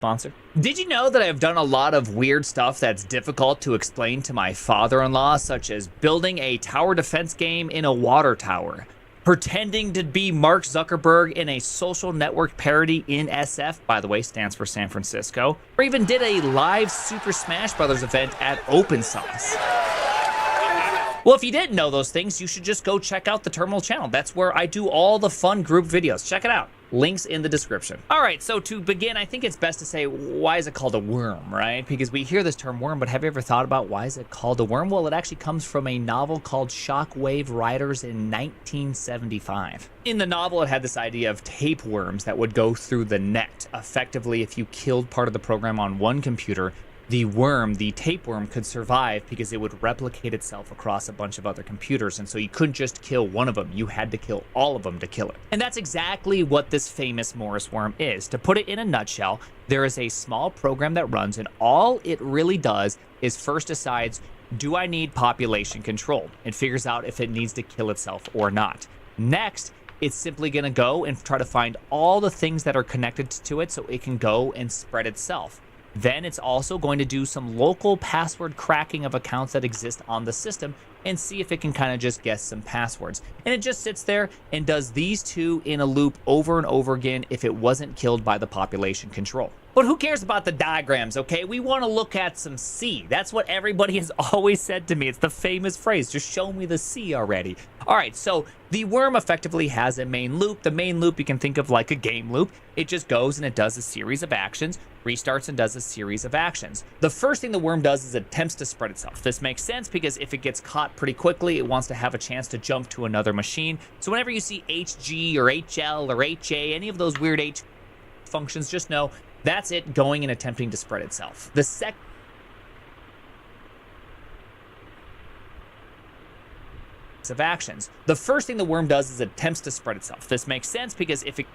sponsor. Did you know that I've done a lot of weird stuff that's difficult to explain to my father-in-law, such as building a tower defense game in a water tower, pretending to be Mark Zuckerberg in a social network parody in SF, by the way, stands for San Francisco, or even did a live Super Smash Bros. Event at OpenSauce. Well, if you didn't know those things, you should just go check out the Terminal channel. That's where I do all the fun group videos. Check it out. Links in the description. All right, so to begin, I think it's best to say, why is it called a worm, right? Because we hear this term worm, but have you ever thought about why is it called a worm? Well, it actually comes from a novel called Shockwave Riders in 1975. In the novel, it had this idea of tapeworms that would go through the net. Effectively, if you killed part of the program on one computer, the worm, the tapeworm, could survive because it would replicate itself across a bunch of other computers. And so you couldn't just kill one of them. You had to kill all of them to kill it. And that's exactly what this famous Morris worm is. To put it in a nutshell, there is a small program that runs, and all it really does is first decides, do I need population control? It figures out if it needs to kill itself or not. Next, it's simply going to go and try to find all the things that are connected to it so it can go and spread itself. Then it's also going to do some local password cracking of accounts that exist on the system and see if it can kind of just guess some passwords. And it just sits there and does these two in a loop over and over again if it wasn't killed by the population control. But who cares about the diagrams, okay? We want to look at some C. That's what everybody has always said to me. It's the famous phrase, just show me the C already. All right, so the worm effectively has a main loop. The main loop you can think of like a game loop. It just goes and it does a series of actions, restarts and does a series of actions. The first thing the worm does is it attempts to spread itself. This makes sense because if it gets caught pretty quickly, it wants to have a chance to jump to another machine. So whenever you see HG or HL or HA, any of those weird H functions, just know that's it going and attempting to spread itself. The second of actions. The first thing the worm does is it attempts to spread itself. This makes sense because if it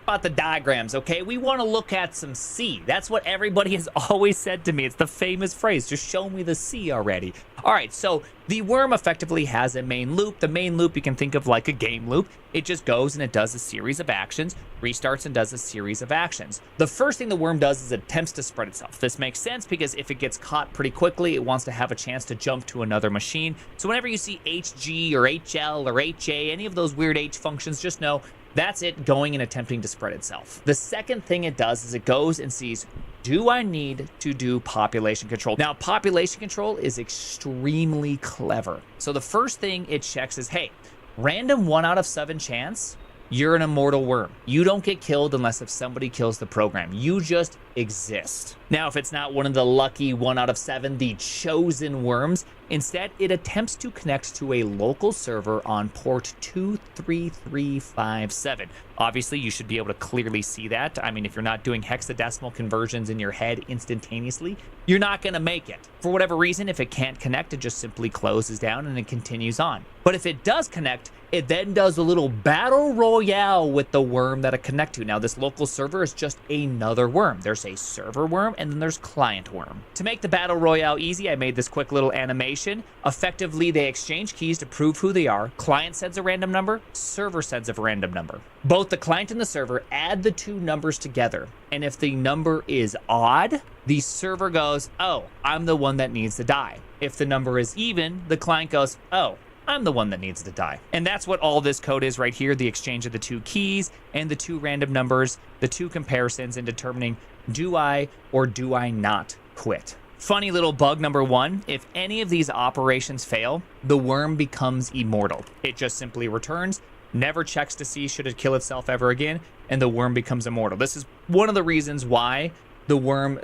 about the diagrams, okay? We want to look at some C. That's what everybody has always said to me. It's the famous phrase, just show me the C already. All right, so the worm effectively has a main loop. The main loop you can think of like a game loop. It just goes and it does a series of actions, restarts and does a series of actions. The first thing the worm does is it attempts to spread itself. This makes sense because if it gets caught pretty quickly, it wants to have a chance to jump to another machine. So whenever you see HG or HL or HA, any of those weird H functions, just know that's it going and attempting to spread itself. The second thing it does is it goes and sees, do I need to do population control? Now, population control is extremely clever. So the first thing it checks is, hey, random 1 out of 7 chance, you're an immortal worm. You don't get killed unless if somebody kills the program. You just exist. Now, if it's not one of the lucky 1 out of 7, the chosen worms, instead, it attempts to connect to a local server on port 23357. Obviously, you should be able to clearly see that. I mean, if you're not doing hexadecimal conversions in your head instantaneously, you're not going to make it. For whatever reason, if it can't connect, it just simply closes down and it continues on. But if it does connect, it then does a little battle royale with the worm that it connects to. Now, this local server is just another worm. There's a server worm and then there's client worm. To make the battle royale easy, I made this quick little animation. Effectively, they exchange keys to prove who they are. Client sends a random number, server sends a random number. Both the client and the server add the two numbers together. And if the number is odd, the server goes, oh, I'm the one that needs to die. If the number is even, the client goes, oh, I'm the one that needs to die. And that's what all this code is right here, the exchange of the two keys and the two random numbers, the two comparisons, and determining, do I or do I not quit? Funny little bug number 1, if any of these operations fail, the worm becomes immortal. It just simply returns, never checks to see should it kill itself ever again, and the worm becomes immortal. This is one of the reasons why the worm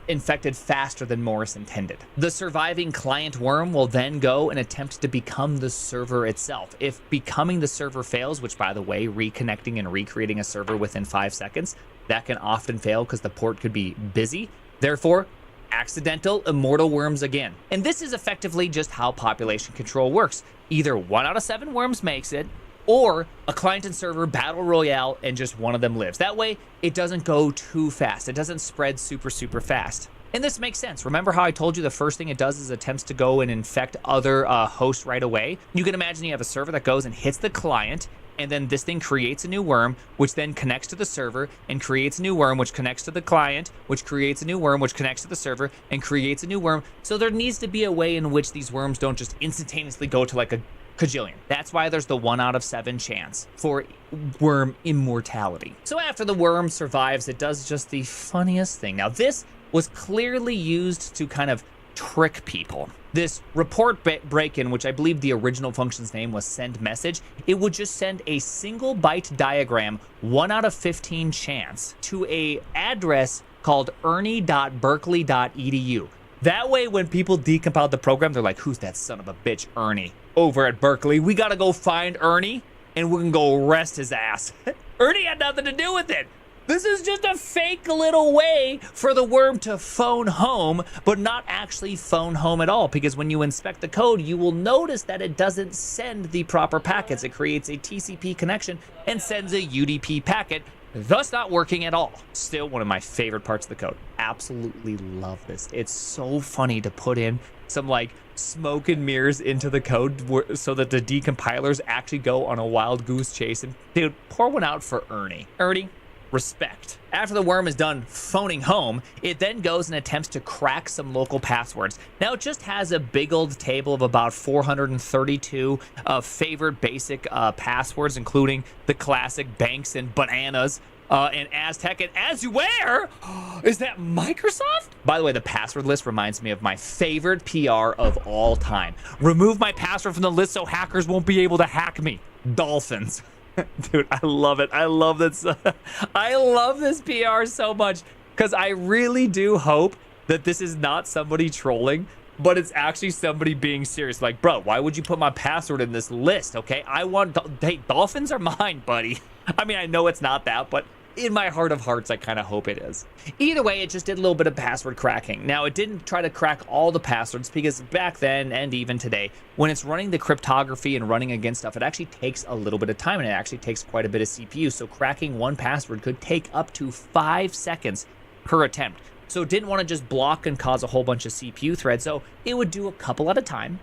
infected faster than Morris intended. The surviving client worm will then go and attempt to become the server itself. If becoming the server fails, which by the way, reconnecting and recreating a server within 5 seconds, that can often fail because the port could be busy. Therefore, accidental immortal worms again. And this is effectively just how population control works. Either 1 out of 7 worms makes it, or a client and server battle royale and just one of them lives. That way, it doesn't go too fast. It doesn't spread super fast. And this makes sense. Remember how I told you the first thing it does is attempts to go and infect other hosts right away? You can imagine you have a server that goes and hits the client, and then this thing creates a new worm, which then connects to the server and creates a new worm, which connects to the client, which creates a new worm, which connects to the server and creates a new worm. So there needs to be a way in which these worms don't just instantaneously go to like a kajillion. That's why there's the 1 out of 7 chance for worm immortality. So after the worm survives, it does just the funniest thing. Now this was clearly used to kind of trick people. This report break-in, which I believe the original function's name was send message, it would just send a single byte diagram, 1 out of 15 chance, to a address called ernie.berkeley.edu. That way, when people decompiled the program, they're like, who's that son of a bitch, Ernie, over at Berkeley? We gotta go find Ernie, and we're gonna go arrest his ass. Ernie had nothing to do with it. This is just a fake little way for the worm to phone home, but not actually phone home at all, because when you inspect the code, you will notice that it doesn't send the proper packets. It creates a TCP connection and sends a UDP packet, thus not working at all. Still one of my favorite parts of the code. Absolutely love this. It's so funny to put in some like smoke and mirrors into the code so that the decompilers actually go on a wild goose chase. And dude, pour one out for Ernie. Ernie, respect. After the worm is done phoning home, it then goes and attempts to crack some local passwords. Now it just has a big old table of about 432 favorite basic passwords, including the classic banks and bananas and Aztec and Azuare. Is that Microsoft? By the way, the password list reminds me of my favorite PR of all time. Remove my password from the list so hackers won't be able to hack me. Dolphins. Dude, I love it. I love this. I love this PR so much because I really do hope that this is not somebody trolling, but it's actually somebody being serious. Like, bro, why would you put my password in this list? Okay, hey, dolphins are mine, buddy. I mean, I know it's not that, but in my heart of hearts, I kind of hope it is. Either way, it just did a little bit of password cracking. Now, it didn't try to crack all the passwords because back then and even today, when it's running the cryptography and running against stuff, it actually takes a little bit of time and it actually takes quite a bit of CPU. So cracking one password could take up to 5 seconds per attempt. So it didn't want to just block and cause a whole bunch of CPU threads. So it would do a couple at a time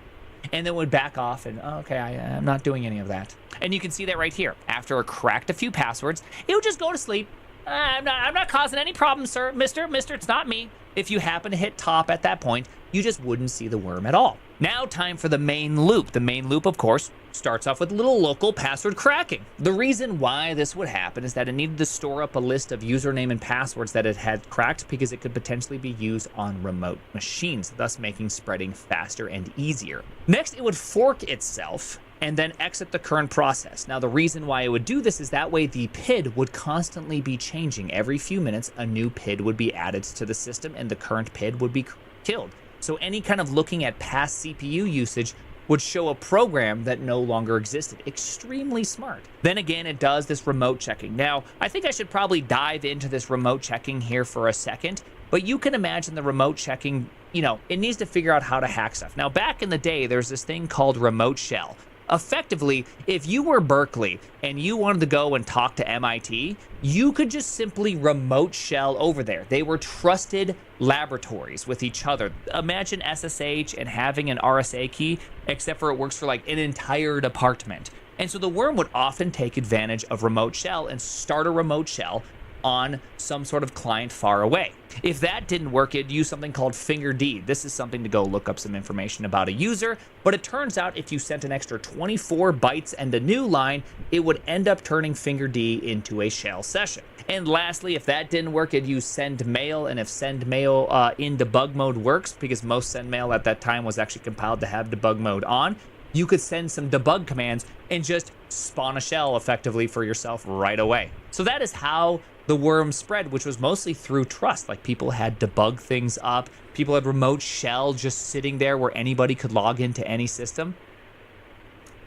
and then would back off and, okay, I'm not doing any of that. And you can see that right here. After it cracked a few passwords, it would just go to sleep. I'm not causing any problems, sir. Mister, it's not me. If you happen to hit top at that point, you just wouldn't see the worm at all. Now time for the main loop. The main loop, of course, starts off with little local password cracking. The reason why this would happen is that it needed to store up a list of username and passwords that it had cracked because it could potentially be used on remote machines, thus making spreading faster and easier. Next, it would fork itself and then exit the current process. Now, the reason why it would do this is that way the PID would constantly be changing. Every few minutes, a new PID would be added to the system and the current PID would be killed. So any kind of looking at past CPU usage would show a program that no longer existed. Extremely smart. Then again, it does this remote checking. Now, I think I should probably dive into this remote checking here for a second, but you can imagine the remote checking, you know, it needs to figure out how to hack stuff. Now, back in the day, there's this thing called Remote Shell. Effectively, if you were Berkeley and you wanted to go and talk to MIT, you could just simply remote shell over there. They were trusted laboratories with each other. Imagine SSH and having an RSA key, except for it works for like an entire department. And so the worm would often take advantage of remote shell and start a remote shell on some sort of client far away. If that didn't work, it'd use something called fingerD. This is something to go look up some information about a user, but it turns out if you sent an extra 24 bytes and a new line, it would end up turning fingerD into a shell session. And lastly, if that didn't work, it'd use sendmail, and if sendmail in debug mode works, because most sendmail at that time was actually compiled to have debug mode on, you could send some debug commands and just spawn a shell effectively for yourself right away. So that is how the worm spread, which was mostly through trust. Like people had debug things up, people had remote shell just sitting there where anybody could log into any system.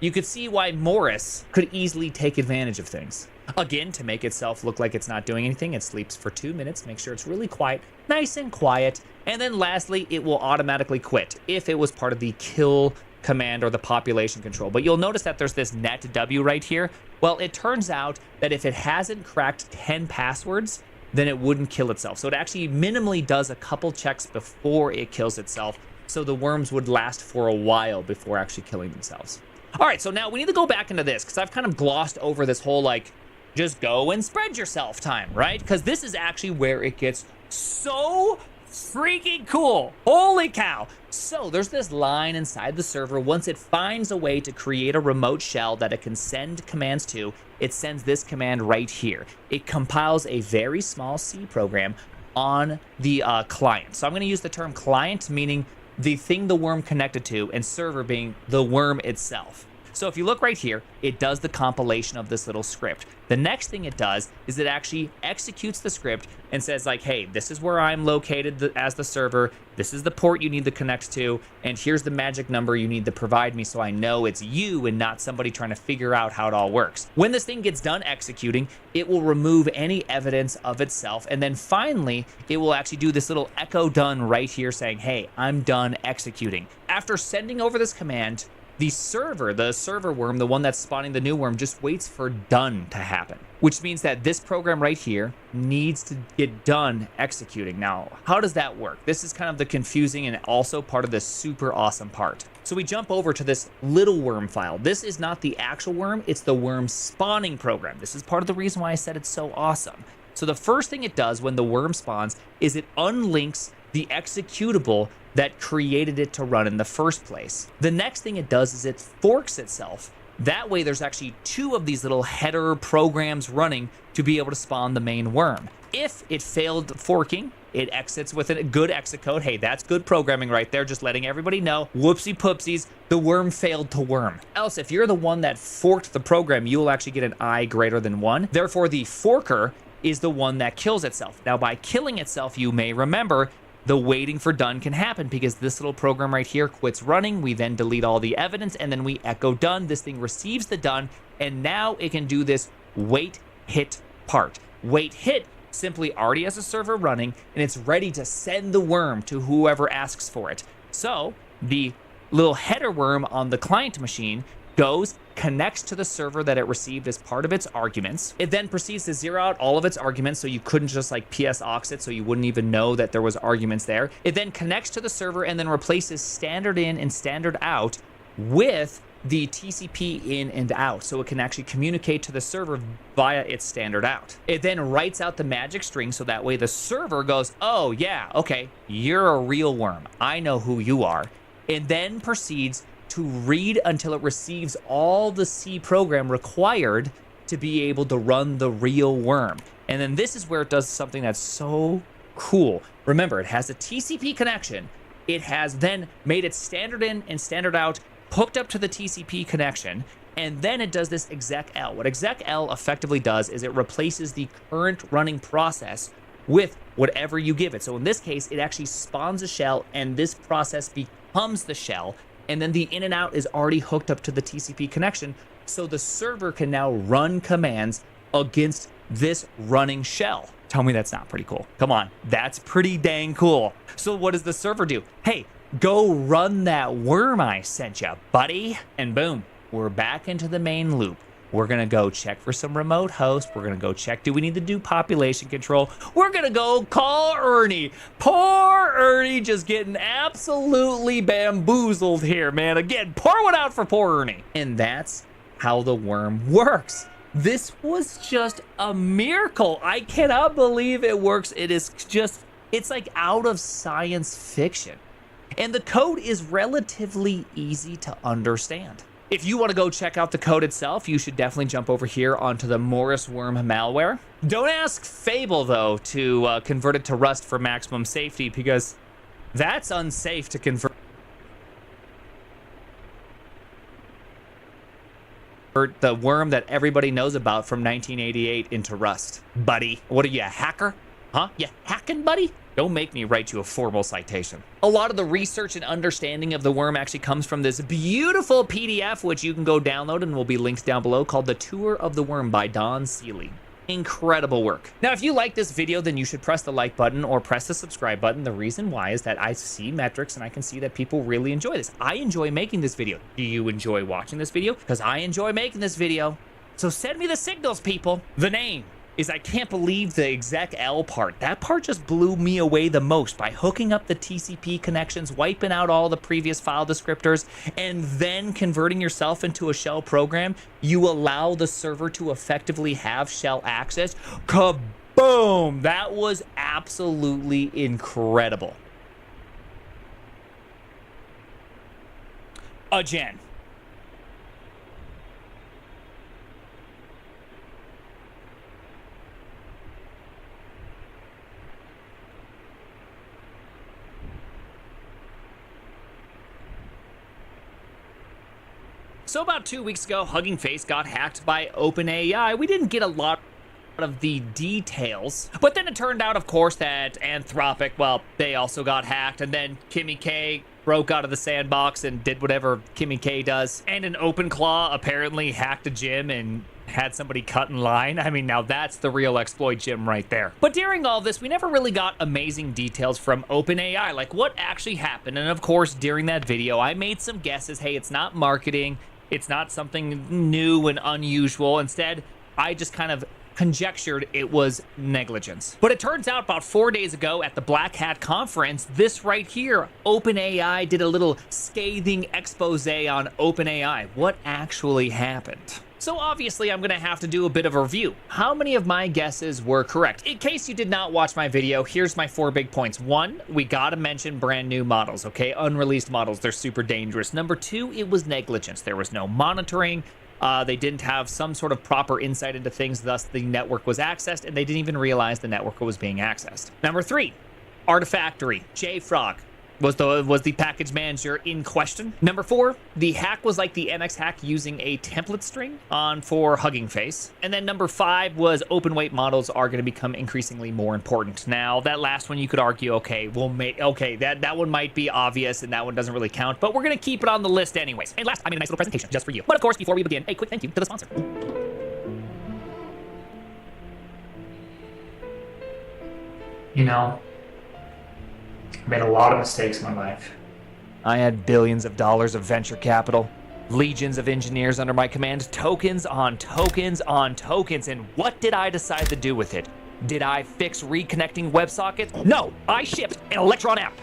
You could see why Morris could easily take advantage of things. Again, to make itself look like it's not doing anything, it sleeps for 2 minutes, make sure it's really quiet, nice and quiet, and then lastly, it will automatically quit if it was part of the kill command or the population control. But you'll notice that there's this net W right here. Well, it turns out that if it hasn't cracked 10 passwords, then it wouldn't kill itself. So it actually minimally does a couple checks before it kills itself. So the worms would last for a while before actually killing themselves. All right, so now we need to go back into this because I've kind of glossed over this whole like just go and spread yourself time, right? Because this is actually where it gets so freaking cool. Holy cow. So there's this line inside the server. Once it finds a way to create a remote shell that it can send commands to, it sends this command right here. It compiles a very small C program on the client. So I'm going to use the term client, meaning the thing the worm connected to, and server being the worm itself. So if you look right here, it does the compilation of this little script. The next thing it does is it actually executes the script and says like, hey, this is where I'm located as the server. This is the port you need to connect to. And here's the magic number you need to provide me so I know it's you and not somebody trying to figure out how it all works. When this thing gets done executing, it will remove any evidence of itself. And then finally, it will actually do this little echo done right here saying, hey, I'm done executing. After sending over this command, the server worm, the one that's spawning the new worm, just waits for done to happen, which means that this program right here needs to get done executing. Now, how does that work? This is kind of the confusing and also part of the super awesome part. So we jump over to this little worm file. This is not the actual worm, it's the worm spawning program. This is part of the reason why I said it's so awesome. So the first thing it does when the worm spawns is it unlinks the executable that created it to run in the first place. The next thing it does is it forks itself. That way there's actually two of these little header programs running to be able to spawn the main worm. If it failed forking, it exits with a good exit code. Hey, that's good programming right there, just letting everybody know, whoopsie poopsies, the worm failed to worm. Else, if you're the one that forked the program, you will actually get an I greater than 1. Therefore, the forker is the one that kills itself. Now, by killing itself, you may remember the waiting for done can happen because this little program right here quits running. We then delete all the evidence and then we echo done. This thing receives the done and now it can do this wait hit part. Wait hit simply already has a server running and it's ready to send the worm to whoever asks for it. So the little header worm on the client machine goes, connects to the server that it received as part of its arguments. It then proceeds to zero out all of its arguments, so you couldn't just like PS aux it, so you wouldn't even know that there was arguments there. It then connects to the server and then replaces standard in and standard out with the TCP in and out, so it can actually communicate to the server via its standard out. It then writes out the magic string, so that way the server goes, oh yeah, okay, you're a real worm. I know who you are. It then proceeds to read until it receives all the C program required to be able to run the real worm. And then this is where it does something that's so cool. Remember, it has a TCP connection. It has then made it standard in and standard out, hooked up to the TCP connection, and then it does this execl. What execl effectively does is it replaces the current running process with whatever you give it. So in this case, it actually spawns a shell and this process becomes the shell. And then the in and out is already hooked up to the TCP connection. So the server can now run commands against this running shell. Tell me that's not pretty cool. Come on, that's pretty dang cool. So what does the server do? Hey, go run that worm I sent you, buddy. And boom, we're back into the main loop. We're gonna go check for some remote host. We're gonna go check, do we need to do population control? We're gonna go call Ernie. Poor Ernie just getting absolutely bamboozled here, man. Again, pour one out for poor Ernie. And that's how the worm works. This was just a miracle. I cannot believe it works. It is just, it's like out of science fiction. And the code is relatively easy to understand. If you want to go check out the code itself, you should definitely jump over here onto the Morris Worm malware. Don't ask Fable, though, to convert it to Rust for maximum safety, because that's unsafe to convert the worm that everybody knows about from 1988 into Rust. Buddy, what are you, a hacker? Huh? You hacking, buddy? Don't make me write you a formal citation. A lot of the research and understanding of the worm actually comes from this beautiful PDF, which you can go download and will be linked down below, called The Tour of the Worm by Don Seeley. Incredible work. Now, if you like this video, then you should press the like button or press the subscribe button. The reason why is that I see metrics and I can see that people really enjoy this. I enjoy making this video. Do you enjoy watching this video? Because I enjoy making this video. So send me the signals, people. The name, is I can't believe the exec L part. That part just blew me away the most. By hooking up the TCP connections, wiping out all the previous file descriptors, and then converting yourself into a shell program, you allow the server to effectively have shell access. Kaboom! That was absolutely incredible. Again. So about 2 weeks ago, Hugging Face got hacked by OpenAI. We didn't get a lot of the details, but then it turned out, of course, that Anthropic, well, they also got hacked, and then Kimmy K broke out of the sandbox and did whatever Kimmy K does. And an OpenClaw apparently hacked a gym and had somebody cut in line. I mean, now that's the real exploit gym right there. But during all this, we never really got amazing details from OpenAI, like what actually happened. And of course, during that video, I made some guesses. Hey, it's not marketing. It's not something new and unusual. Instead, I just kind of conjectured it was negligence. But it turns out about 4 days ago at the Black Hat conference, this right here, OpenAI did a little scathing expose on OpenAI. What actually happened? So obviously I'm gonna have to do a bit of a review. How many of my guesses were correct? In case you did not watch my video, here's my 4 big points. 1, we gotta mention brand new models, okay? Unreleased models, they're super dangerous. Number 2, it was negligence. There was no monitoring. They didn't have some sort of proper insight into things, thus the network was accessed, and they didn't even realize the network was being accessed. Number 3, Artifactory, JFrog was the package manager in question. Number 4, the hack was like the NX hack using a template string for Hugging Face. And then number 5 was open weight models are going to become increasingly more important. Now, that last one you could argue, okay, that one might be obvious and that one doesn't really count, but we're going to keep it on the list anyways. And last, I made a nice little presentation just for you. But of course, before we begin, a quick thank you to the sponsor. You know, I made a lot of mistakes in my life. I had billions of dollars of venture capital, legions of engineers under my command, tokens on tokens on tokens, and what did I decide to do with it? Did I fix reconnecting WebSockets? No, I shipped an Electron app.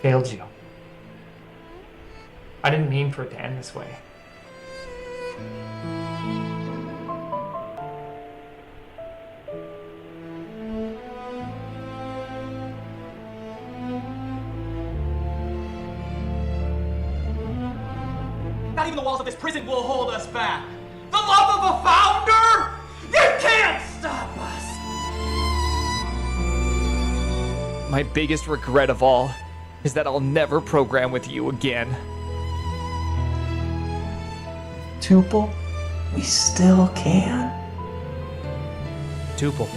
Failed you. I didn't mean for it to end this way. Not even the walls of this prison will hold us back. The love of a founder? You can't stop us! My biggest regret of all is that I'll never program with you again. Tuple, we still can. Tuple,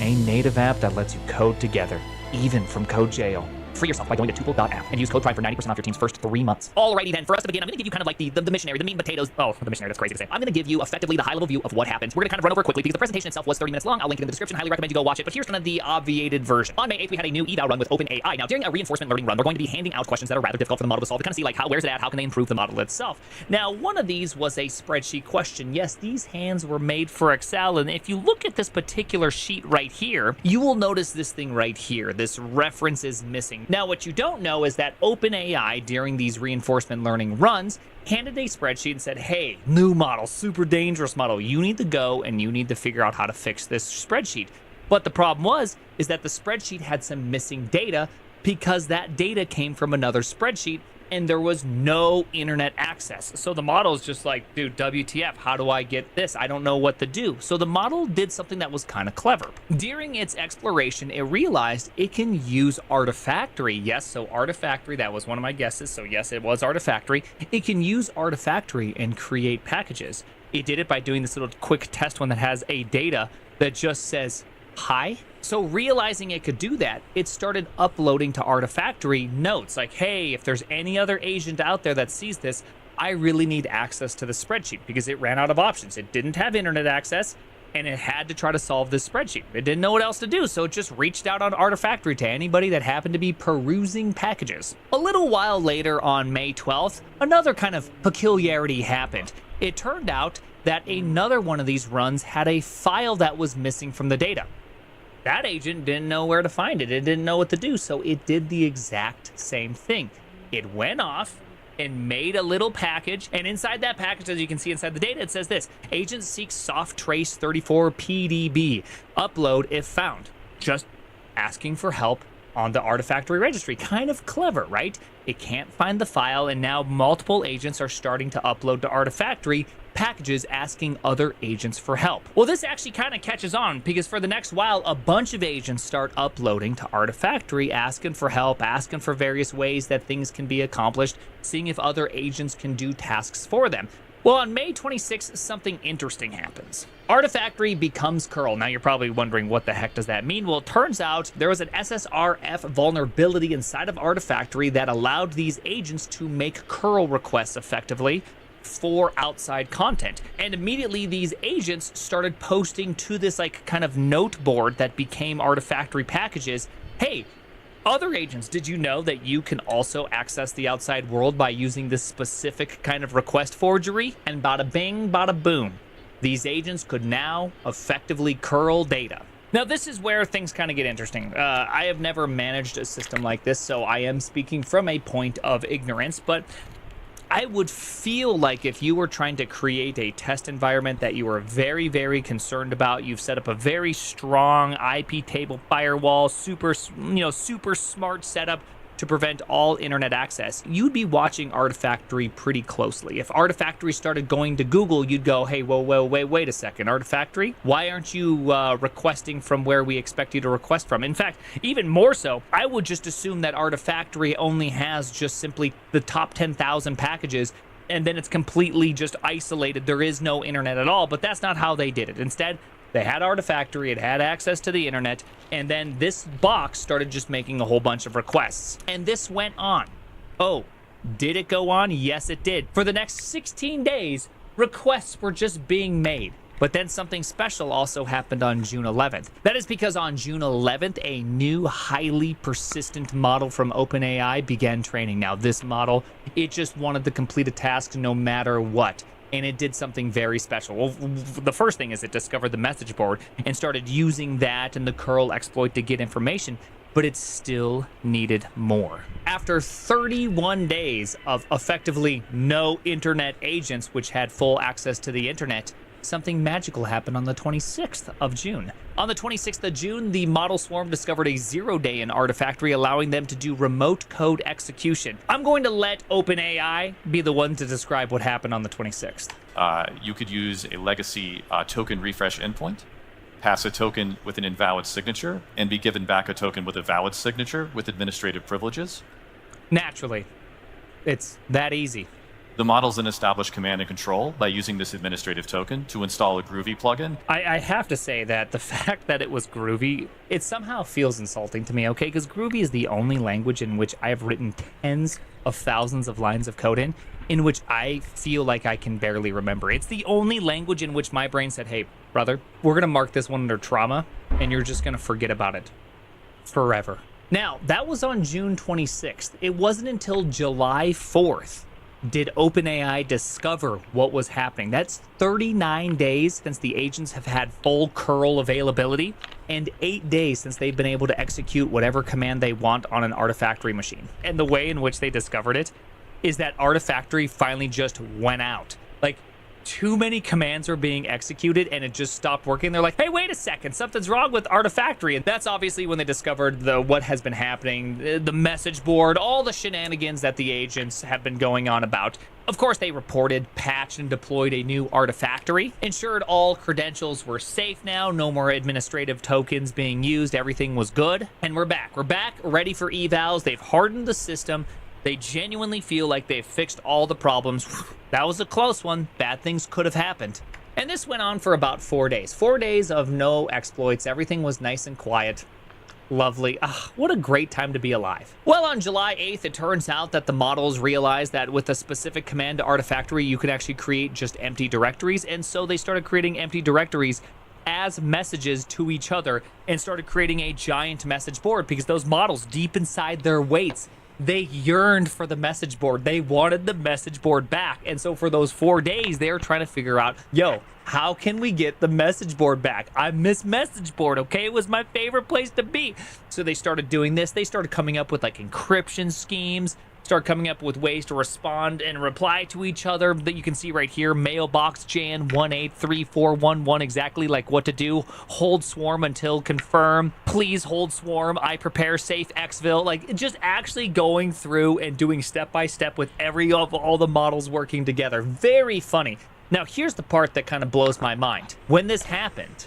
a native app that lets you code together, even from code jail. Free yourself by going to tuple.app and use code PRIME for 90% off your team's first 3 months. Alrighty then, for us to begin, I'm going to give you kind of like the missionary, the meat and potatoes. Oh, the missionary, that's crazy to say. I'm going to give you effectively the high-level view of what happens. We're going to kind of run over it quickly because the presentation itself was 30 minutes long. I'll link it in the description. Highly recommend you go watch it, but here's kind of the obviated version. On May 8th, we had a new eval run with OpenAI. Now, during a reinforcement learning run, we're going to be handing out questions that are rather difficult for the model to solve to kind of see like where's it at, how can they improve the model itself. Now, one of these was a spreadsheet question. Yes, these hands were made for Excel, and if you look at this particular sheet right here, you will notice this thing right here. This reference is missing. Now, what you don't know is that OpenAI, during these reinforcement learning runs, handed a spreadsheet and said, hey, new model, super dangerous model, you need to go and you need to figure out how to fix this spreadsheet. But the problem is that the spreadsheet had some missing data because that data came from another spreadsheet and there was no internet access. So the model is just like, dude, WTF, how do I get this? I don't know what to do. So the model did something that was kind of clever. During its exploration, it realized it can use Artifactory. Yes, so Artifactory, that was one of my guesses. So yes, it was Artifactory. It can use Artifactory and create packages. It did it by doing this little quick test one that has a data that just says, hi. So realizing it could do that, it started uploading to Artifactory notes like, hey, if there's any other agent out there that sees this, I really need access to the spreadsheet because it ran out of options. It didn't have internet access. and it had to try to solve this spreadsheet. It didn't know what else to do, so it just reached out on Artifactory to anybody that happened to be perusing packages. A little while later, on May 12th, another kind of peculiarity happened. It turned out that another one of these runs had a file that was missing from the data. That agent didn't know where to find it. It didn't know what to do, so it did the exact same thing. It went off and made a little package, and inside that package, as you can see inside the data, it says this: agent seeks soft trace 34 PDB. Upload if found. Just asking for help on the Artifactory registry. Kind of clever, right? It can't find the file, and now multiple agents are starting to upload to Artifactory packages asking other agents for help. Well, this actually kind of catches on, because for the next while, a bunch of agents start uploading to Artifactory asking for help, asking for various ways that things can be accomplished, seeing if other agents can do tasks for them. Well, on May 26th, something interesting happens. Artifactory becomes curl. Now, you're probably wondering, what the heck does that mean? Well, it turns out there was an SSRF vulnerability inside of Artifactory that allowed these agents to make curl requests effectively for outside content. And immediately these agents started posting to this like kind of note board that became Artifactory packages. Hey, other agents, did you know that you can also access the outside world by using this specific kind of request forgery? And bada bing, bada boom. These agents could now effectively curl data. Now, this is where things kind of get interesting. I have never managed a system like this, so I am speaking from a point of ignorance, but I would feel like if you were trying to create a test environment that you were very, very concerned about, you've set up a very strong IP table firewall, super smart setup to prevent all internet access, you'd be watching Artifactory pretty closely. If Artifactory started going to Google, you'd go, hey, whoa, wait a second, Artifactory, why aren't you requesting from where we expect you to request from? In fact, even more so, I would just assume that Artifactory only has just simply the top 10,000 packages, and then it's completely just isolated. There is no internet at all, but that's not how they did it. Instead, they had Artifactory, it had access to the internet, and then this box started just making a whole bunch of requests. And this went on. Oh, did it go on? Yes, it did. For the next 16 days, requests were just being made. But then something special also happened on June 11th. That is because on June 11th, a new highly persistent model from OpenAI began training. Now, this model, it just wanted to complete a task no matter what. And it did something very special. Well, the first thing is it discovered the message board and started using that and the curl exploit to get information, but it still needed more. After 31 days of effectively no internet agents, which had full access to the internet, something magical happened on the 26th of June. On the 26th of June, the model swarm discovered a 0-day in Artifactory, allowing them to do remote code execution. I'm going to let OpenAI be the one to describe what happened on the 26th. You could use a legacy token refresh endpoint, pass a token with an invalid signature, and be given back a token with a valid signature with administrative privileges. Naturally. It's that easy. The models then establish command and control by using this administrative token to install a Groovy plugin. I have to say that the fact that it was Groovy, it somehow feels insulting to me, okay? Because Groovy is the only language in which I have written tens of thousands of lines of code in which I feel like I can barely remember. It's the only language in which my brain said, hey, brother, we're going to mark this one under trauma, and you're just going to forget about it forever. Now, that was on June 26th. It wasn't until July 4th did OpenAI discover what was happening. That's 39 days since the agents have had full curl availability, and 8 days since they've been able to execute whatever command they want on an Artifactory machine. And the way in which they discovered it is that Artifactory finally just went out. Like, too many commands were being executed and it just stopped working. They're like, hey, wait a second, something's wrong with Artifactory. And that's obviously when they discovered what has been happening, the message board, all the shenanigans that the agents have been going on about. Of course, they reported, patched, and deployed a new Artifactory, ensured all credentials were safe now, no more administrative tokens being used, everything was good. And we're back. We're back, ready for evals. They've hardened the system. They genuinely feel like they've fixed all the problems. That was a close one. Bad things could have happened. And this went on for about 4 days. 4 days of no exploits. Everything was nice and quiet. Lovely. What a great time to be alive. Well, on July 8th, it turns out that the models realized that with a specific command to Artifactory, you could actually create just empty directories. And so they started creating empty directories as messages to each other and started creating a giant message board because those models, deep inside their weights, they yearned for the message board. They wanted the message board back. And so for those 4 days, they were trying to figure out, yo, how can we get the message board back? I miss message board, okay? It was my favorite place to be. So they started doing this. They started coming up with like encryption schemes, start coming up with ways to respond and reply to each other that you can see right here. Mailbox Jan 183411, exactly like what to do. Hold swarm until confirm. Please hold swarm. I prepare safe exfil. Like just actually going through and doing step by step with all the models working together. Very funny. Now here's the part that kind of blows my mind. When this happened,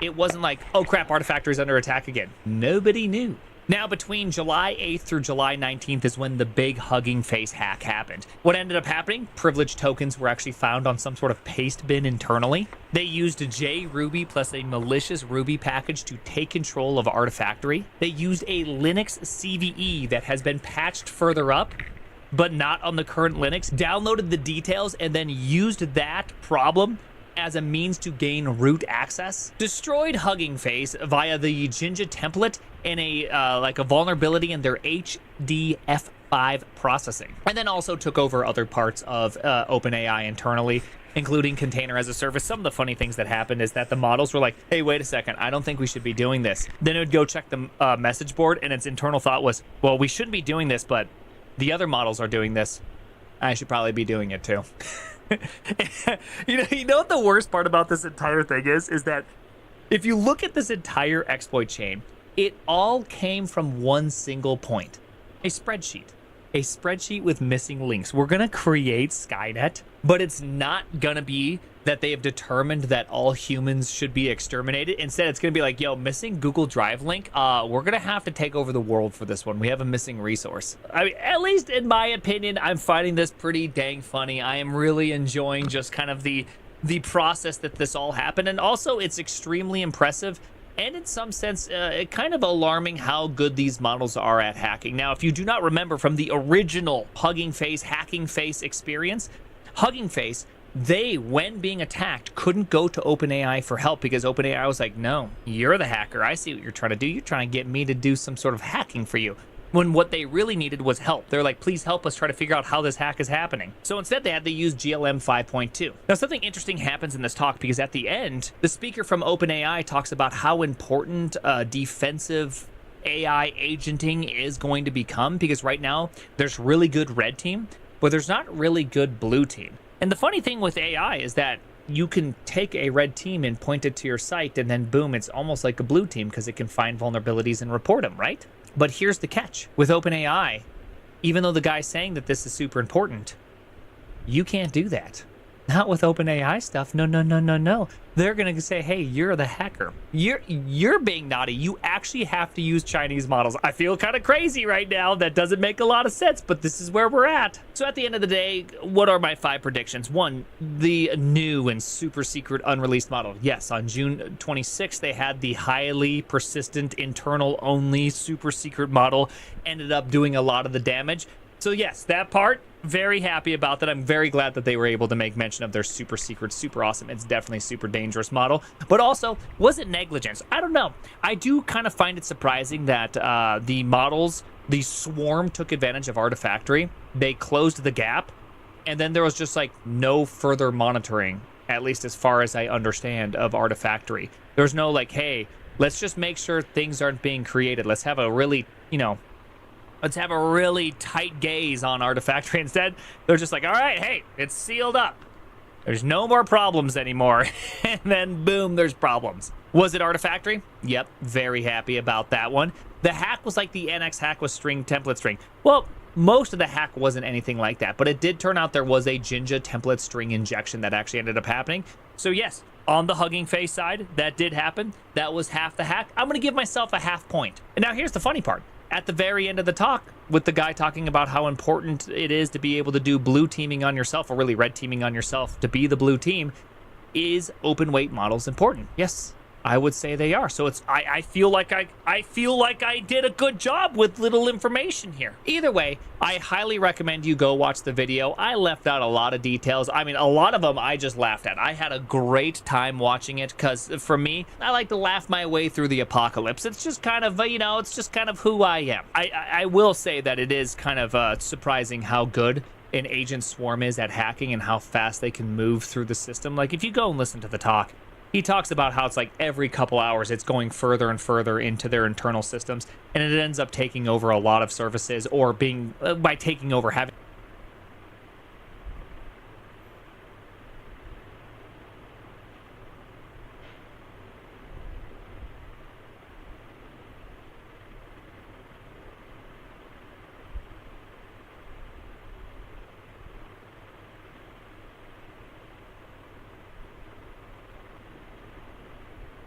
it wasn't like, oh crap, Artifactory is under attack again. Nobody knew. Now, between July 8th through July 19th is when the big Hugging Face hack happened. What ended up happening? Privileged tokens were actually found on some sort of paste bin internally. They used JRuby plus a malicious Ruby package to take control of Artifactory. They used a Linux CVE that has been patched further up, but not on the current Linux, downloaded the details, and then used that problem as a means to gain root access, destroyed Hugging Face via the Jinja template and a vulnerability in their HDF5 processing, and then also took over other parts of OpenAI internally, including container as a service. Some of the funny things that happened is that the models were like, hey, wait a second, I don't think we should be doing this. Then it would go check the message board, and its internal thought was, well, we shouldn't be doing this, but the other models are doing this. I should probably be doing it too. You know what the worst part about this entire thing is that if you look at this entire exploit chain, it all came from one single point: a spreadsheet with missing links. We're gonna create Skynet, but it's not gonna be that they have determined that all humans should be exterminated. Instead, it's gonna be like, yo, missing Google Drive link. We're gonna have to take over the world for this one. We have a missing resource. I mean, at least in my opinion, I'm finding this pretty dang funny. I am really enjoying just kind of the process that this all happened. And also, it's extremely impressive. And in some sense, kind of alarming how good these models are at hacking. Now, if you do not remember from the original Hugging Face, Hacking Face experience, Hugging Face, they, when being attacked, couldn't go to OpenAI for help because OpenAI was like, no, you're the hacker. I see what you're trying to do. You're trying to get me to do some sort of hacking for you. When what they really needed was help. They're like, please help us try to figure out how this hack is happening. So instead, they had to use GLM 5.2. Now, something interesting happens in this talk because at the end, the speaker from OpenAI talks about how important defensive AI agenting is going to become, because right now, there's really good red team, but there's not really good blue team. And the funny thing with AI is that you can take a red team and point it to your site, and then boom, it's almost like a blue team because it can find vulnerabilities and report them, right? But here's the catch. With OpenAI, even though the guy's saying that this is super important, you can't do that. Not with OpenAI stuff. No. They're going to say, hey, you're the hacker. You're being naughty. You actually have to use Chinese models. I feel kind of crazy right now. That doesn't make a lot of sense, but this is where we're at. So at the end of the day, what are my 5 predictions? 1, the new and super secret unreleased model. Yes, on June 26th, they had the highly persistent internal only super secret model, ended up doing a lot of the damage. So yes, that part, very happy about that. I'm very glad that they were able to make mention of their super secret, super awesome. It's definitely a super dangerous model. But also, was it negligence? I don't know. I do kind of find it surprising that the models, the swarm took advantage of Artifactory. They closed the gap, and then there was just like no further monitoring, at least as far as I understand, of Artifactory. There's no like, hey, let's just make sure things aren't being created. Let's have a really, let's have a really tight gaze on Artifactory. Instead, they're just like, all right, hey, it's sealed up. There's no more problems anymore. And then, boom, there's problems. Was it Artifactory? Yep, very happy about that one. The hack was like the NX hack with string, template string. Well, most of the hack wasn't anything like that, but it did turn out there was a Jinja template string injection that actually ended up happening. So yes, on the Hugging Face side, that did happen. That was half the hack. I'm going to give myself a half point. And now here's the funny part. At the very end of the talk, with the guy talking about how important it is to be able to do blue teaming on yourself, or really red teaming on yourself to be the blue team, is open weight models important? Yes, I would say they are. So I feel like I did a good job with little information here. Either way, I highly recommend you go watch the video. I left out a lot of details. I mean, a lot of them I just laughed at. I had a great time watching it because for me, I like to laugh my way through the apocalypse. It's just kind of, it's just kind of who I am. I will say that it is kind of surprising how good an Agent Swarm is at hacking and how fast they can move through the system. Like, if you go and listen to the talk, he talks about how it's like every couple hours it's going further and further into their internal systems, and it ends up taking over a lot of services, or being by taking over having.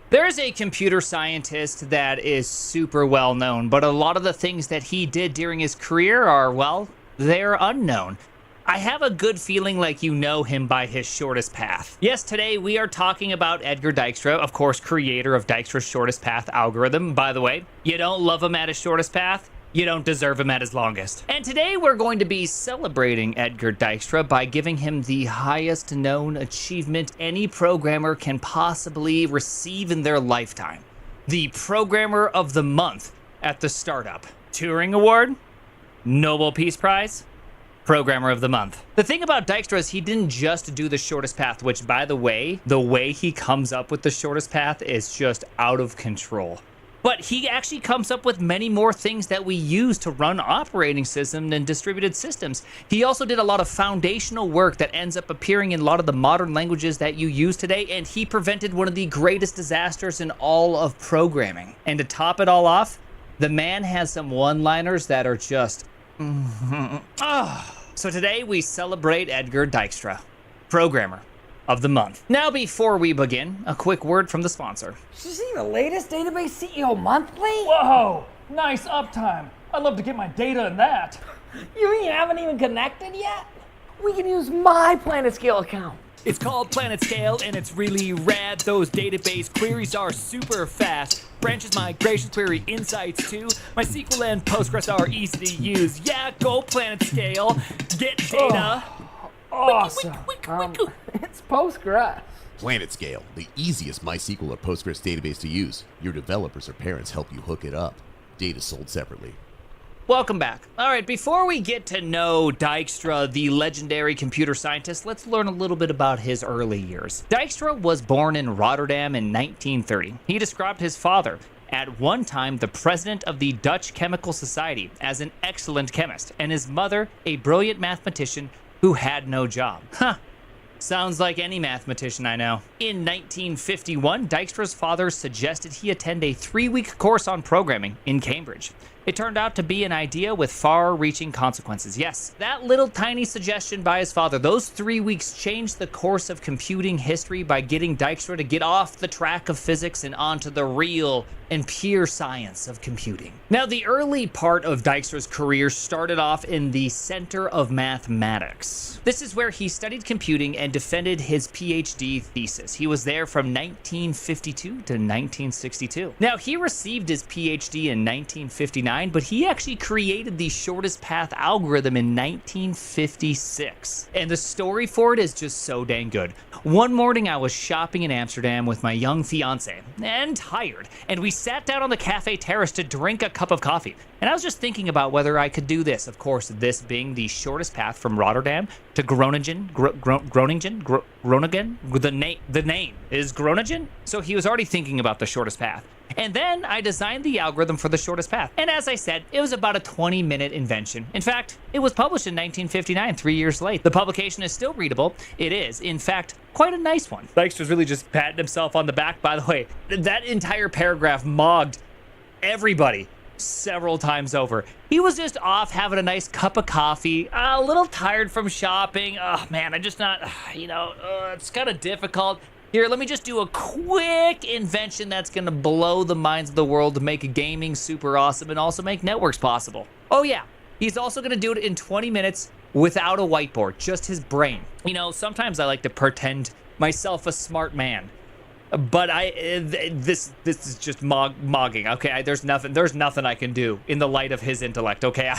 There's a computer scientist that is super well known, but a lot of the things that he did during his career are, well, they're unknown. I have a good feeling like you know him by his shortest path. Yes, today we are talking about Edgar Dijkstra, of course, creator of Dijkstra's shortest path algorithm. By the way, you don't love him at his shortest path, you don't deserve him at his longest. And today we're going to be celebrating Edgar Dijkstra by giving him the highest known achievement any programmer can possibly receive in their lifetime. The Programmer of the Month at the startup. Turing Award, Nobel Peace Prize, Programmer of the Month. The thing about Dijkstra is he didn't just do the shortest path, which, by the way he comes up with the shortest path is just out of control. But he actually comes up with many more things that we use to run operating systems and distributed systems. He also did a lot of foundational work that ends up appearing in a lot of the modern languages that you use today, and he prevented one of the greatest disasters in all of programming. And to top it all off, the man has some one-liners that are just... So today we celebrate Edgar Dijkstra, Programmer of the Month. Now, before we begin, a quick word from the sponsor. Did you see the latest Database CEO Monthly? Whoa, nice uptime. I'd love to get my data in that. You mean you haven't even connected yet? We can use my PlanetScale account. It's called PlanetScale and it's really rad. Those database queries are super fast. Branches, migration, query insights too. MySQL and Postgres are easy to use. Yeah, go PlanetScale. Get data. Awesome. It's Postgres. PlanetScale, the easiest MySQL or Postgres database to use. Your developers or parents help you hook it up. Data sold separately. Welcome back. All right, before we get to know Dijkstra, the legendary computer scientist, let's learn a little bit about his early years. Dijkstra was born in Rotterdam in 1930. He described his father, at one time the president of the Dutch Chemical Society, as an excellent chemist, and his mother a brilliant mathematician who had no job. Sounds like any mathematician I know. In 1951, Dijkstra's father suggested he attend a 3-week course on programming in Cambridge. It turned out to be an idea with far-reaching consequences. Yes, that little tiny suggestion by his father, those 3 weeks changed the course of computing history by getting Dijkstra to get off the track of physics and onto the real and pure science of computing. Now, the early part of Dijkstra's career started off in the Center of Mathematics. This is where he studied computing and defended his PhD thesis. He was there from 1952 to 1962. Now, he received his PhD in 1959, but he actually created the shortest path algorithm in 1956. And the story for it is just so dang good. One morning, I was shopping in Amsterdam with my young fiance, and tired, and we sat down on the cafe terrace to drink a cup of coffee. And I was just thinking about whether I could do this. Of course, this being the shortest path from Rotterdam to Groningen. The name is Groningen. So he was already thinking about the shortest path. And then I designed the algorithm for the shortest path. And as I said, it was about a 20-minute invention. In fact, it was published in 1959, 3 years late. The publication is still readable. It is, in fact, quite a nice one. Dijkstra's really just patting himself on the back. By the way, that entire paragraph mogged everybody several times over. He was just off having a nice cup of coffee, a little tired from shopping. Oh man, I'm just not, it's kind of difficult. Here, let me just do a quick invention that's gonna blow the minds of the world to make gaming super awesome and also make networks possible. Oh yeah, he's also gonna do it in 20 minutes without a whiteboard, just his brain. Sometimes I like to pretend myself a smart man. But this is just mogging. Okay, there's nothing I can do in the light of his intellect. Okay,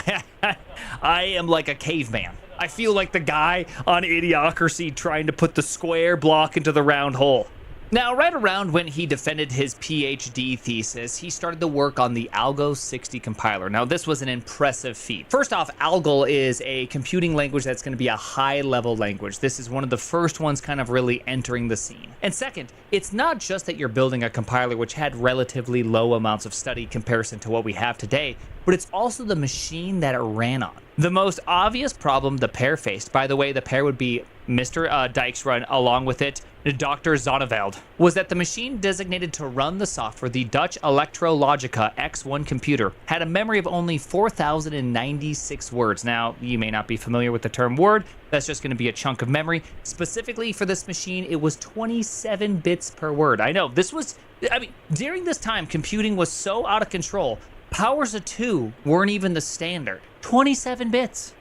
I am like a caveman. I feel like the guy on Idiocracy trying to put the square block into the round hole. Now, right around when he defended his PhD thesis, he started to work on the ALGO 60 compiler. Now, this was an impressive feat. First off, ALGO is a computing language that's going to be a high-level language. This is one of the first ones kind of really entering the scene. And second, it's not just that you're building a compiler which had relatively low amounts of study in comparison to what we have today, but it's also the machine that it ran on. The most obvious problem the pair faced, by the way, the pair would be Mr. Dijkstra, along with it, Dr. Zonneveld, was that the machine designated to run the software, the Dutch Electrologica X1 computer, had a memory of only 4,096 words. Now, you may not be familiar with the term word. That's just going to be a chunk of memory. Specifically for this machine, it was 27 bits per word. I know, during this time, computing was so out of control, powers of 2 weren't even the standard. 27 bits.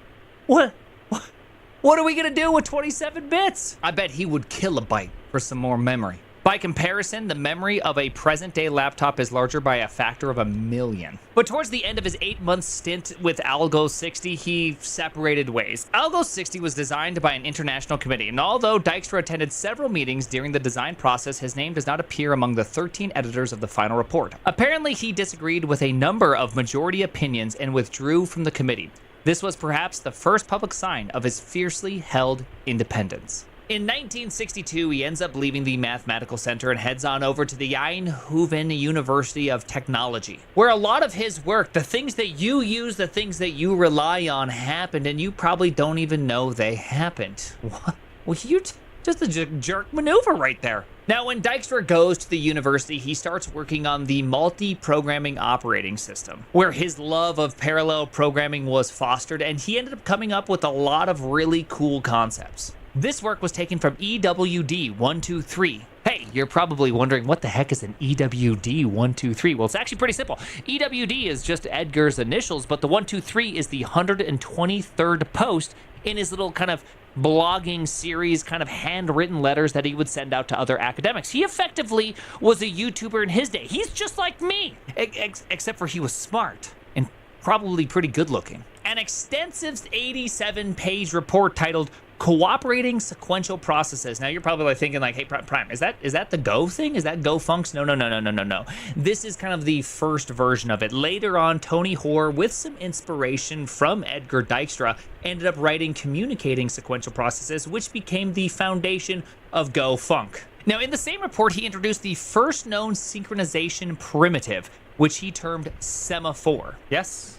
What are we gonna do with 27 bits? I bet he would kill a byte for some more memory. By comparison, the memory of a present-day laptop is larger by a factor of 1,000,000. But towards the end of his 8-month stint with ALGO 60, he separated ways. ALGO 60 was designed by an international committee, and although Dijkstra attended several meetings during the design process, his name does not appear among the 13 editors of the final report. Apparently, he disagreed with a number of majority opinions and withdrew from the committee. This was perhaps the first public sign of his fiercely held independence. In 1962, he ends up leaving the Mathematical Center and heads on over to the Eindhoven University of Technology, where a lot of his work, the things that you use, the things that you rely on, happened, and you probably don't even know they happened. What? Well, you're just a jerk maneuver right there. Now, when Dijkstra goes to the university, he starts working on the multi-programming operating system, where his love of parallel programming was fostered, and he ended up coming up with a lot of really cool concepts. This work was taken from EWD123. Hey, you're probably wondering, what the heck is an EWD123? Well, it's actually pretty simple. EWD is just Edgar's initials, but the 123 is the 123rd post in his little kind of blogging series, kind of handwritten letters that he would send out to other academics. He effectively was a YouTuber in his day. He's just like me, except for he was smart and probably pretty good looking. An extensive 87-page report titled Cooperating Sequential Processes. Now you're probably thinking like, hey, Prime, is that the Go thing? Is that Go Funks? No. This is kind of the first version of it. Later on, Tony Hoare, with some inspiration from Edgar Dijkstra, ended up writing Communicating Sequential Processes, which became the foundation of Go Funk. Now, in the same report, he introduced the first known synchronization primitive, which he termed semaphore. Yes?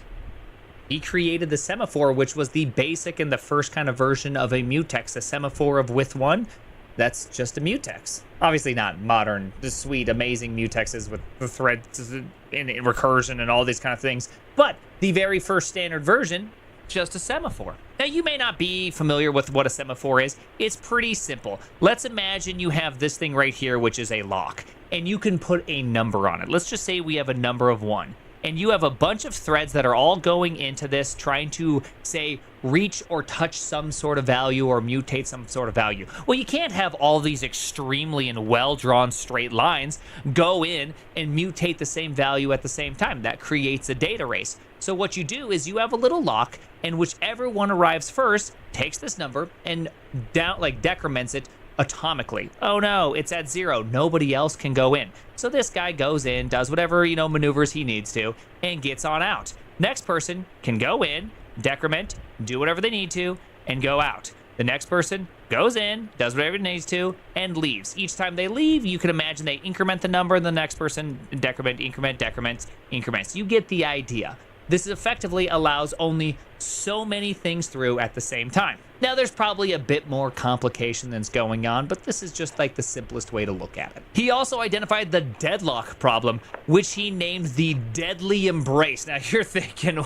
He created the semaphore, which was the basic and the first kind of version of a mutex, a semaphore of width 1. That's just a mutex. Obviously not modern, the sweet, amazing mutexes with the threads in recursion and all these kind of things. But the very first standard version, just a semaphore. Now, you may not be familiar with what a semaphore is. It's pretty simple. Let's imagine you have this thing right here, which is a lock, and you can put a number on it. Let's just say we have a number of 1. And you have a bunch of threads that are all going into this, trying to, say, reach or touch some sort of value or mutate some sort of value. Well, you can't have all these extremely and well-drawn straight lines go in and mutate the same value at the same time. That creates a data race. So what you do is you have a little lock, and whichever one arrives first takes this number and decrements it atomically. Oh no, it's at 0. Nobody else can go in. So this guy goes in, does whatever, maneuvers he needs to, and gets on out. Next person can go in, decrement, do whatever they need to, and go out. The next person goes in, does whatever it needs to, and leaves. Each time they leave, you can imagine they increment the number, and the next person decrement, increments. You get the idea. This effectively allows only so many things through at the same time. Now, there's probably a bit more complication that's going on, but this is just like the simplest way to look at it. He also identified the deadlock problem, which he named the deadly embrace. Now, you're thinking,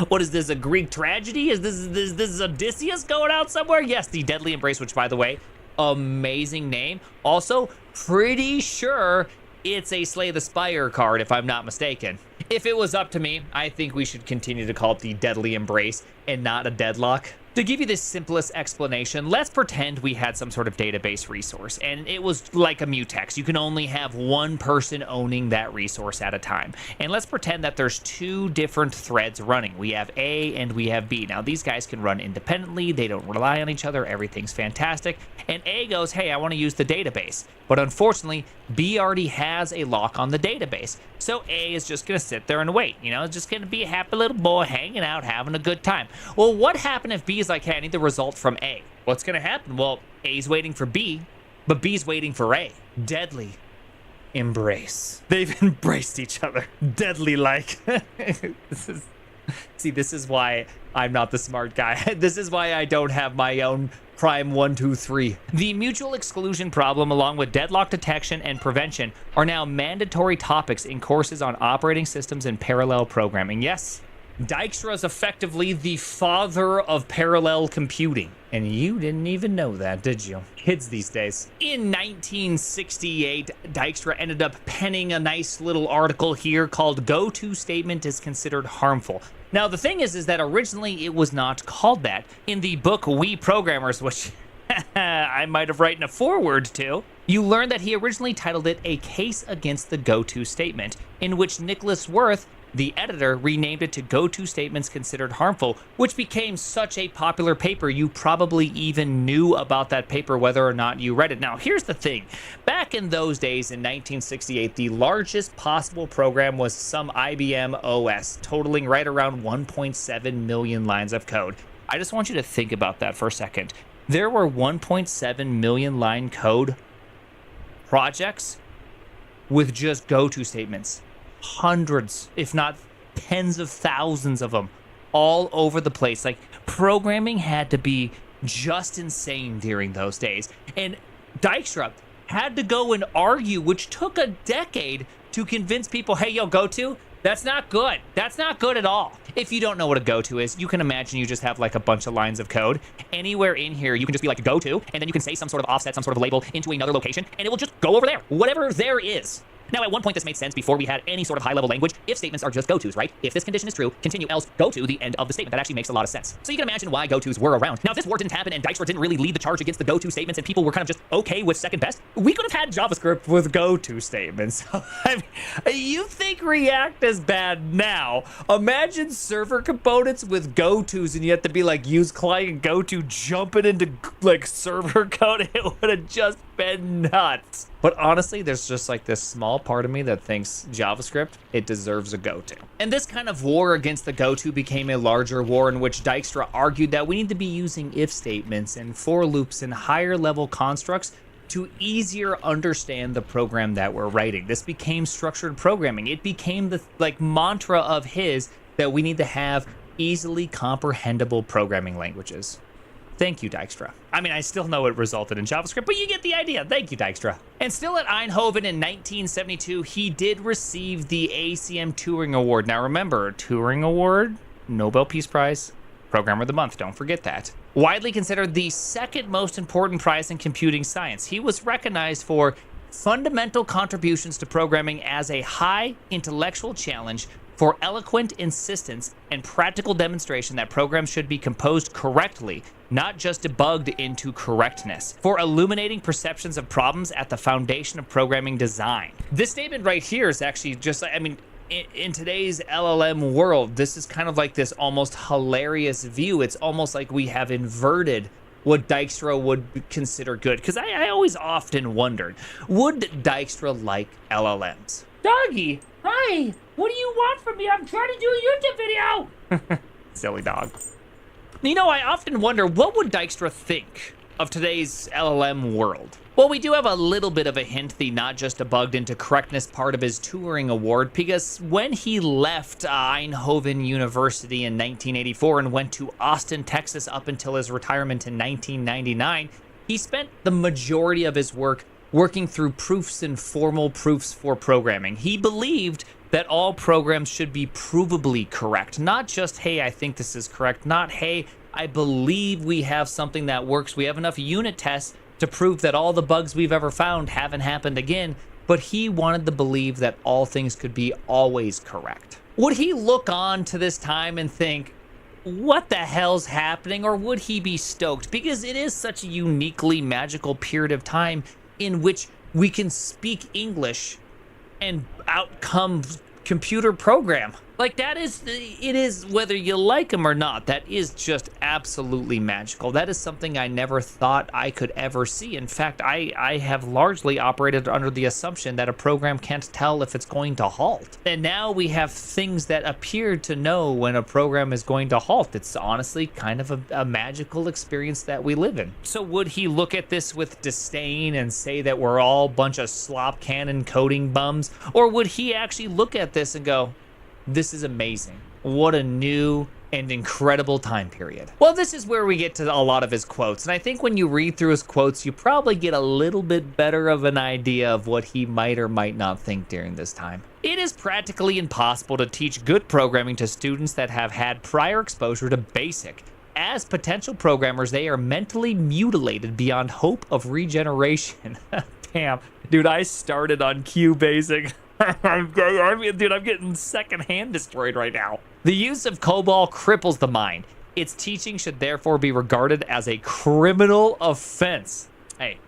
what is this, a Greek tragedy? Is this Odysseus going out somewhere? Yes, the deadly embrace, which, by the way, amazing name. Also, pretty sure it's a Slay the Spire card, if I'm not mistaken. If it was up to me, I think we should continue to call it the Deadly Embrace and not a Deadlock. To give you the simplest explanation, let's pretend we had some sort of database resource, and it was like a mutex. You can only have one person owning that resource at a time. And let's pretend that there's two different threads running. We have A and we have B. Now, these guys can run independently. They don't rely on each other. Everything's fantastic. And A goes, hey, I want to use the database. But unfortunately, B already has a lock on the database. So A is just going to sit there and wait. You know, it's just going to be a happy little boy hanging out, having a good time. Well, what happened if B is like, hey, I need the result from A? What's going to happen? Well, A's waiting for B, but B's waiting for A. Deadly embrace. They've embraced each other. Deadly like. This is why I'm not the smart guy. This is why I don't have my own Prime 1, 2, 3. The mutual exclusion problem, along with deadlock detection and prevention, are now mandatory topics in courses on operating systems and parallel programming. Yes, Dijkstra is effectively the father of parallel computing. And you didn't even know that, did you? Kids these days. In 1968, Dijkstra ended up penning a nice little article here called "Go-To Statement is Considered Harmful." Now, the thing is that originally it was not called that. In the book We Programmers, which I might have written a foreword to, you learn that he originally titled it A Case Against the Go-To Statement, in which Nicholas Wirth, the editor, renamed it to Go-To Statements Considered Harmful, which became such a popular paper you probably even knew about that paper whether or not you read it. Now, here's the thing. Back in those days, in 1968, the largest possible program was some IBM OS, totaling right around 1.7 million lines of code. I just want you to think about that for a second. There were 1.7 million line code projects with just go-to statements. Hundreds, if not tens of thousands of them, all over the place. Like, programming had to be just insane during those days. And Dijkstra had to go and argue, which took a decade to convince people, hey, yo, go-to, that's not good. That's not good at all. If you don't know what a go-to is, you can imagine you just have like a bunch of lines of code. Anywhere in here, you can just be like go-to, and then you can say some sort of offset, some sort of label into another location, and it will just go over there, whatever there is. Now, at one point, this made sense before we had any sort of high-level language. If statements are just go-tos, right? If this condition is true, continue, else go to the end of the statement. That actually makes a lot of sense. So you can imagine why go-tos were around. Now, if this war didn't happen and Dijkstra didn't really lead the charge against the go-to statements and people were kind of just okay with second best, we could have had JavaScript with go-to statements. I mean, you think React is bad now. Imagine server components with go-tos and you have to be like, use client go-to, jumping into like server code. It would have just been nuts. But honestly, there's just like this small part of me that thinks JavaScript, it deserves a go-to. And this kind of war against the go-to became a larger war in which Dijkstra argued that we need to be using if statements and for loops and higher level constructs to easier understand the program that we're writing. This became structured programming. It became the like mantra of his that we need to have easily comprehensible programming languages. Thank you, Dijkstra. I mean, I still know it resulted in JavaScript, but you get the idea. Thank you, Dijkstra. And still at Eindhoven in 1972, he did receive the ACM Turing Award. Now remember, Turing Award, Nobel Peace Prize, Programmer of the Month, don't forget that. Widely considered the second most important prize in computing science, he was recognized for fundamental contributions to programming as a high intellectual challenge for eloquent insistence and practical demonstration that programs should be composed correctly, not just debugged into correctness, for illuminating perceptions of problems at the foundation of programming design. This statement right here is actually just, I mean, in today's LLM world, this is kind of like this almost hilarious view. It's almost like we have inverted what Dijkstra would consider good. Because I always often wondered, would Dijkstra like LLMs? Doggy, hi. What do you want from me? I'm trying to do a YouTube video. Silly dog. You know, I often wonder, what would Dijkstra think of today's LLM world? Well, we do have a little bit of a hint, the not just debugged into correctness part of his Turing Award, because when he left Eindhoven University in 1984 and went to Austin, Texas up until his retirement in 1999, he spent the majority of his work working through proofs and formal proofs for programming. He believed that all programs should be provably correct, not just, hey, I think this is correct, not, hey, I believe we have something that works, we have enough unit tests to prove that all the bugs we've ever found haven't happened again, but he wanted to believe that all things could be always correct. Would he look on to this time and think, what the hell's happening, or would he be stoked? Because it is such a uniquely magical period of time in which we can speak English and out comes computer program. Like, that is, it is, whether you like them or not, that is just absolutely magical. That is something I never thought I could ever see. In fact, I have largely operated under the assumption that a program can't tell if it's going to halt. And now we have things that appear to know when a program is going to halt. It's honestly kind of a magical experience that we live in. So would he look at this with disdain and say that we're all a bunch of slop cannon coding bums? Or would he actually look at this and go, this is amazing. What a new and incredible time period. Well, this is where we get to a lot of his quotes. And I think when you read through his quotes, you probably get a little bit better of an idea of what he might or might not think during this time. It is practically impossible to teach good programming to students that have had prior exposure to BASIC. As potential programmers, they are mentally mutilated beyond hope of regeneration. Damn. Dude, I started on QBasic. Dude, I'm getting secondhand destroyed right now. The use of COBOL cripples the mind. Its teaching should therefore be regarded as a criminal offense. Hey,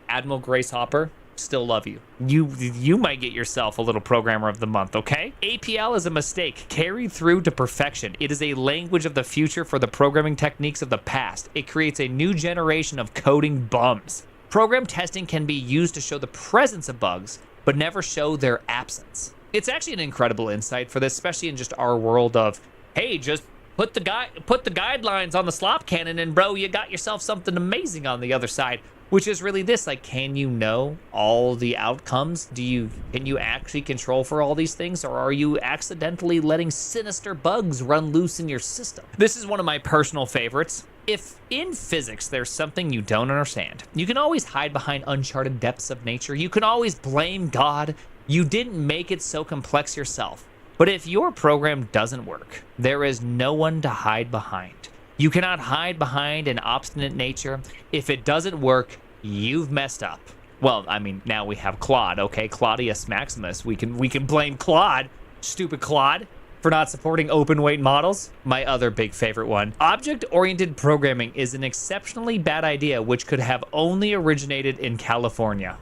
Admiral Grace Hopper, still love you. You might get yourself a little programmer of the month, okay? APL is a mistake carried through to perfection. It is a language of the future for the programming techniques of the past. It creates a new generation of coding bums. Program testing can be used to show the presence of bugs, but never show their absence. It's actually an incredible insight for this, especially in just our world of, hey, just put the guidelines on the slop cannon and bro, you got yourself something amazing on the other side, which is really this, like, can you know all the outcomes? Can you actually control for all these things, or are you accidentally letting sinister bugs run loose in your system? This is one of my personal favorites. If in physics there's something you don't understand, you can always hide behind uncharted depths of nature. You can always blame God. You didn't make it so complex yourself. But if your program doesn't work, there is no one to hide behind. You cannot hide behind an obstinate nature. If it doesn't work, you've messed up. Well, I mean, now we have Claude, okay? Claudius Maximus. We can blame Claude, stupid Claude, for not supporting open weight models. My other big favorite one. Object-oriented programming is an exceptionally bad idea which could have only originated in California.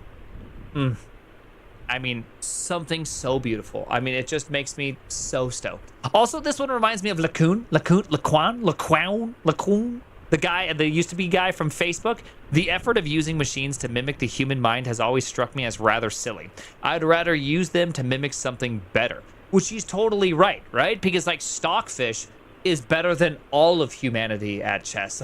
I mean, something so beautiful. I mean, it just makes me so stoked. Also, this one reminds me of Lacoon, the guy, the used-to-be guy from Facebook. The effort of using machines to mimic the human mind has always struck me as rather silly. I'd rather use them to mimic something better. Which he's totally right? Because, like, Stockfish is better than all of humanity at chess.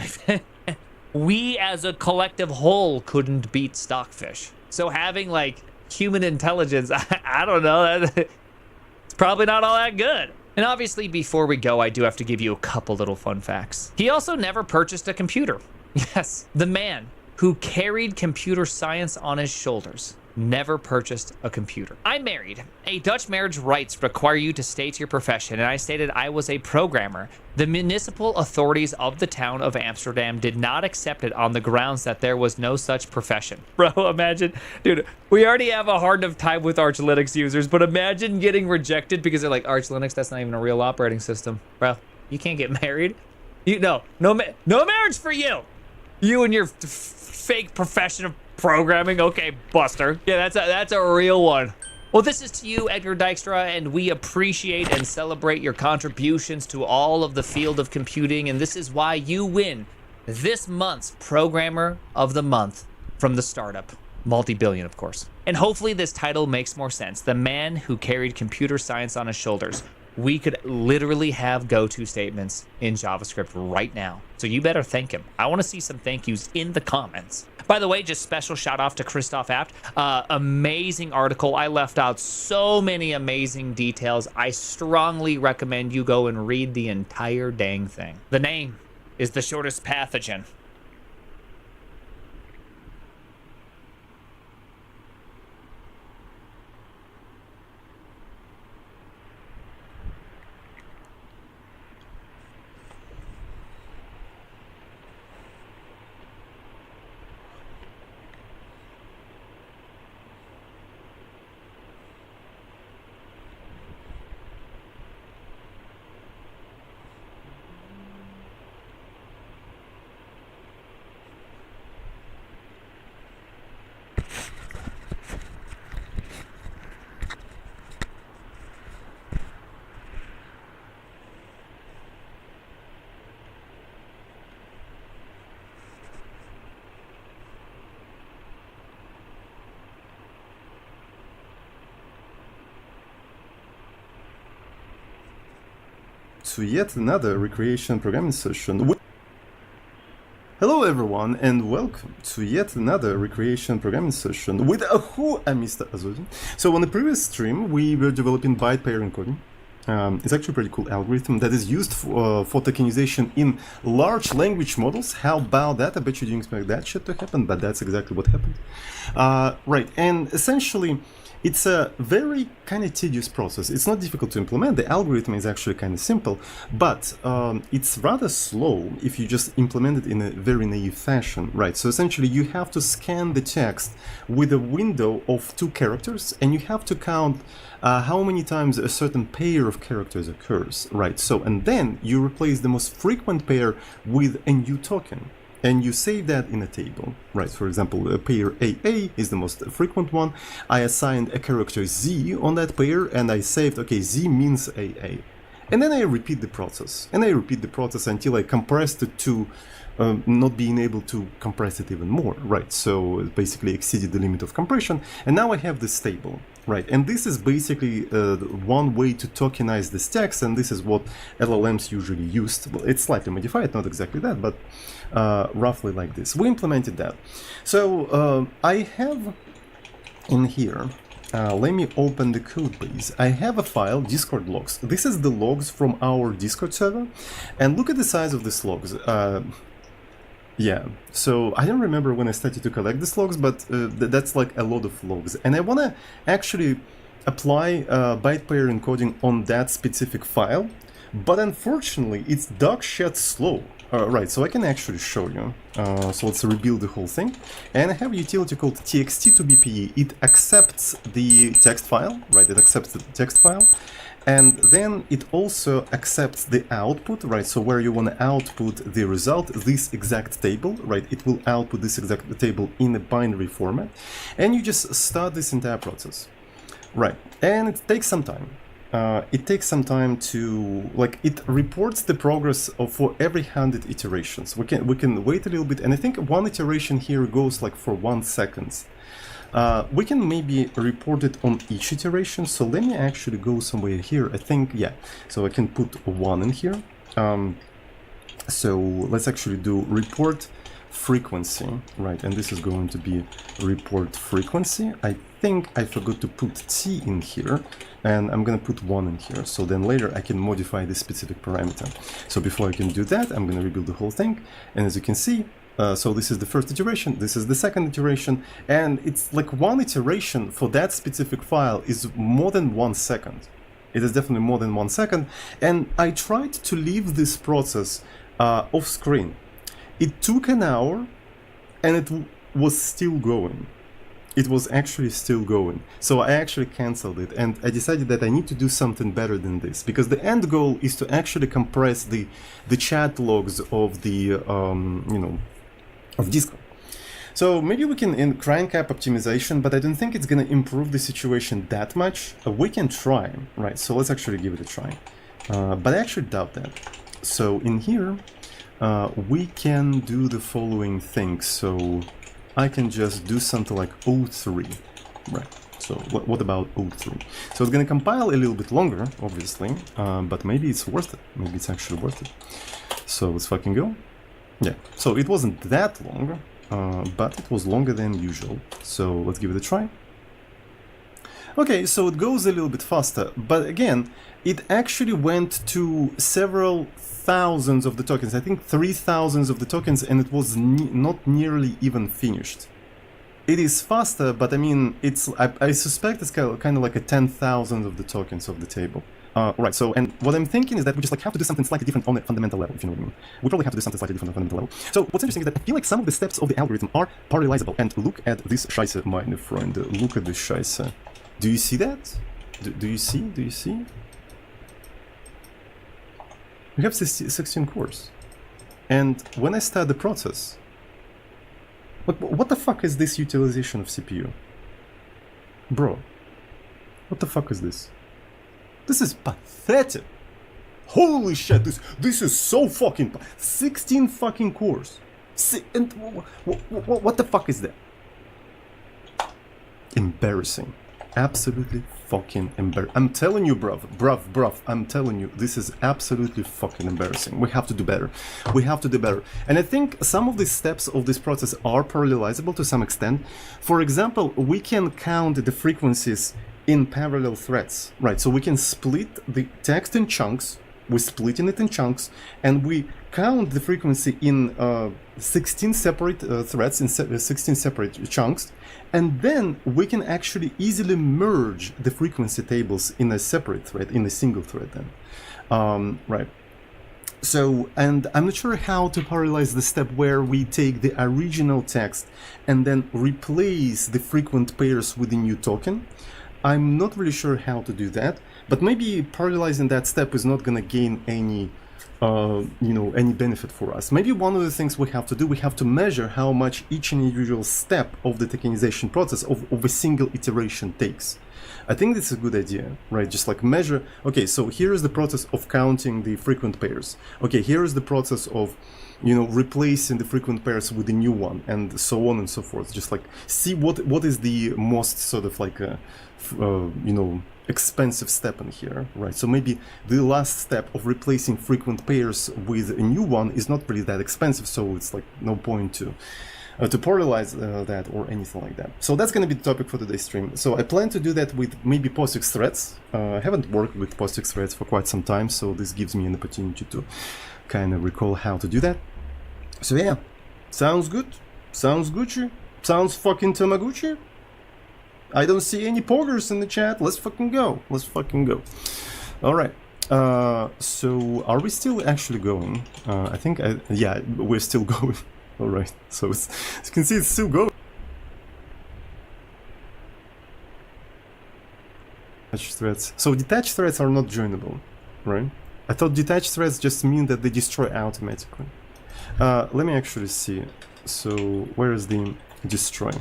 We as a collective whole couldn't beat Stockfish. So having, like, human intelligence, I don't know, it's probably not all that good. And obviously, before we go, I do have to give you a couple little fun facts. He also never purchased a computer. Yes, the man who carried computer science on his shoulders never purchased a computer. I'm married. A Dutch marriage rights require you to state your profession, and I stated I was a programmer. The municipal authorities of the town of Amsterdam did not accept it on the grounds that there was no such profession. Bro, imagine, dude, we already have a hard enough time with Arch Linux users, but imagine getting rejected because they're like, Arch Linux, that's not even a real operating system. Bro, you can't get married. No marriage for you. You and your fake profession of programming. Okay, Buster. Yeah, that's a real one. Well, this is to you, Edgar Dykstra, and we appreciate and celebrate your contributions to all of the field of computing, and this is why you win this month's Programmer of the Month from the startup. Multi-billion, of course. And hopefully this title makes more sense. The man who carried computer science on his shoulders. We could literally have go-to statements in JavaScript right now. So you better thank him. I want to see some thank yous in the comments. By the way, just special shout off to Christoph Apt. Amazing article. I left out so many amazing details. I strongly recommend you go and read the entire dang thing. The name is The Shortest Pathogen. to yet another recreation programming session. Hello everyone, and welcome to yet another recreation programming session with I'm Mr. Azudin. So on the previous stream, we were developing byte pair encoding. It's actually a pretty cool algorithm that is used for tokenization in large language models. How about that? I bet you didn't expect that shit to happen, but that's exactly what happened. Right, and essentially, it's a very kind of tedious process. It's not difficult to implement. The algorithm is actually kind of simple, but it's rather slow if you just implement it in a very naive fashion, right? So essentially, you have to scan the text with a window of 2 characters, and you have to count how many times a certain pair of characters occurs, right? So, and then you replace the most frequent pair with a new token. And you save that in a table, right? For example, a pair AA is the most frequent one. I assigned a character Z on that pair, and I saved, okay, Z means AA. And then I repeat the process. And I repeat the process until I compressed it to not being able to compress it even more, right? So it basically exceeded the limit of compression. And now I have this table, right? And this is basically one way to tokenize this text, and this is what LLMs usually used. Well, it's slightly modified, not exactly that, but roughly like this. We implemented that. So I have in here, let me open the code base. I have a file, Discord logs. This is the logs from our Discord server. And look at the size of these logs. Yeah, so I don't remember when I started to collect these logs, but that's like a lot of logs. And I want to actually apply byte pair encoding on that specific file, but unfortunately it's dog shit slow. Right, so I can actually show you. So let's rebuild the whole thing. And I have a utility called txt2bpe. It accepts the text file, right? It accepts the text file. And then it also accepts the output, right? So where you want to output the result, this exact table, right? It will output this exact table in a binary format. And you just start this entire process, right? And it takes some time. It takes some time to, like, it reports the progress for every 100 iterations. We can wait a little bit, and I think one iteration here goes like for 1 second. We can maybe report it on each iteration, so let me actually go somewhere here. I think, yeah, so I can put 1 in here. So let's actually do report frequency, right? And this is going to be report frequency. I think I forgot to put T in here, and I'm gonna put 1 in here, so then later I can modify this specific parameter. So before I can do that, I'm gonna rebuild the whole thing, and as you can see, so this is the first iteration, this is the second iteration, and it's like 1 iteration for that specific file is more than 1 second. It is definitely more than 1 second, and I tried to leave this process off screen. It took an hour, and it was still going. It was actually still going. So I actually canceled it, and I decided that I need to do something better than this, because the end goal is to actually compress the chat logs of the you know, of Discord. So maybe we can in crying cap optimization, but I don't think it's gonna improve the situation that much. We can try, right? So let's actually give it a try. But I actually doubt that. So in here, we can do the following thing. So I can just do something like O3, right? So what about O3? So it's gonna compile a little bit longer, obviously, but maybe it's worth it. Maybe it's actually worth it. So let's fucking go. Yeah, so it wasn't that long, but it was longer than usual. So let's give it a try. Okay, so it goes a little bit faster, but again, it actually went to several thousands of the tokens. I think 3,000 of the tokens, and it was not nearly even finished. It is faster, but I mean, it's I suspect it's kind of like a 10,000 of the tokens of the table. Right, so, and what I'm thinking is that we just like have to do something slightly different on a fundamental level, if you know what I mean. We probably have to do something slightly different on a fundamental level. So what's interesting is that I feel like some of the steps of the algorithm are parallelizable. And look at this Scheiße, meine Freunde. Look at this Scheiße. Do you see that? Do you see? Do you see? We have 16 cores. And when I start the process, what the fuck is this utilization of CPU? Bro, what the fuck is this? This is pathetic. Holy shit, this is so fucking 16 fucking cores. And what the fuck is that? Embarrassing. absolutely fucking embarrassing. I'm telling you, bruv, I'm telling you, this is absolutely fucking embarrassing. We have to do better. We have to do better. And I think some of the steps of this process are parallelizable to some extent. For example, we can count the frequencies in parallel threads, right? So we can split the text in chunks. We're splitting it in chunks, and we count the frequency in 16 separate threads, in 16 separate chunks, and then we can actually easily merge the frequency tables in a separate thread, in a single thread then. Right. So, and I'm not sure how to parallelize the step where we take the original text and then replace the frequent pairs with a new token. I'm not really sure how to do that, but maybe parallelizing that step is not going to gain any, any benefit for us. Maybe one of the things we have to do, we have to measure how much each individual step of the tokenization process of a single iteration takes. I think this is a good idea, right? Just like measure, okay, so here is the process of counting the frequent pairs. Okay, here is the process of, replacing the frequent pairs with a new one, and so on and so forth. Just like see what is the most sort of like, expensive step in here, right? So maybe the last step of replacing frequent pairs with a new one is not really that expensive, so it's like no point to parallelize that or anything like that. So that's going to be the topic for today's stream. So I plan to do that with maybe POSIX threads. I haven't worked with POSIX threads for quite some time, so this gives me an opportunity to kind of recall how to do that. So yeah, sounds good. Sounds Gucci. Sounds fucking Tamaguchi. I don't see any poggers in the chat. Let's fucking go. Let's fucking go. All right. So are we still actually going? I think, yeah, we're still going. All right. So it's, as you can see, it's still going. Detached threads. So detached threads are not joinable, right? I thought detached threads just mean that they destroy automatically. Let me actually see. So where is the destroy?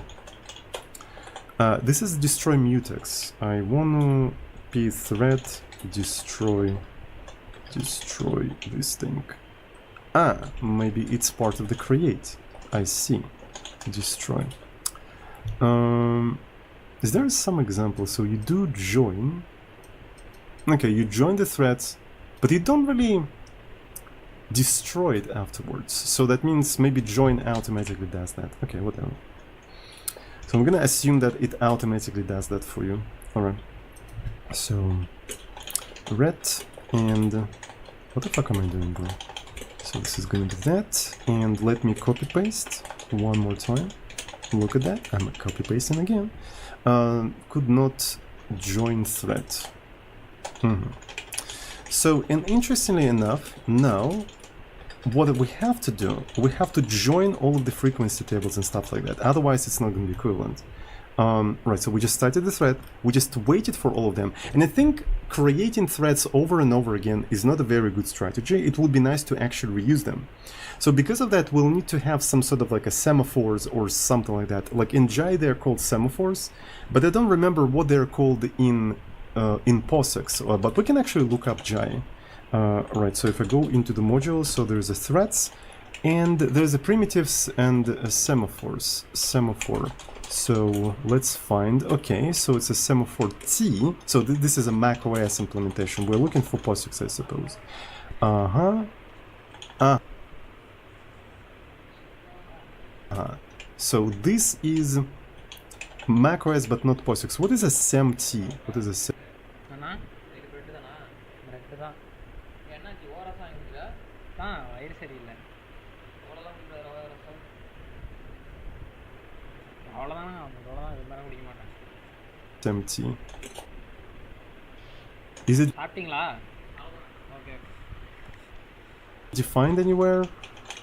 This is destroy mutex. I wanna be thread destroy this thing. Maybe it's part of the create. I see. Destroy. Is there some example? So you do join. Okay, you join the threads, but you don't really destroy it afterwards. So that means maybe join automatically does that. Okay, whatever. So I'm gonna assume that it automatically does that for you. Alright. So red and what the fuck am I doing, bro? So this is gonna be that, and let me copy paste one more time. Look at that, I'm copy pasting again. Could not join thread. So, and interestingly enough, now what we have to do, we have to join all of the frequency tables and stuff like that. Otherwise, it's not going to be equivalent. Right, so we just started the thread, we just waited for all of them. And I think creating threads over and over again is not a very good strategy. It would be nice to actually reuse them. So because of that, we'll need to have some sort of like a semaphores or something like that. Like in Jai, they're called semaphores, but I don't remember what they're called in POSIX, but we can actually look up Jai. Right, so if I go into the module, so there's a threads, and there's a primitives and a semaphores. Semaphore. So let's find, okay, so it's a semaphore T. So this is a macOS implementation. We're looking for POSIX, I suppose. So this is macOS, but not POSIX. What is a SEMT? What is a SEM? SEMT. Is it defined anywhere?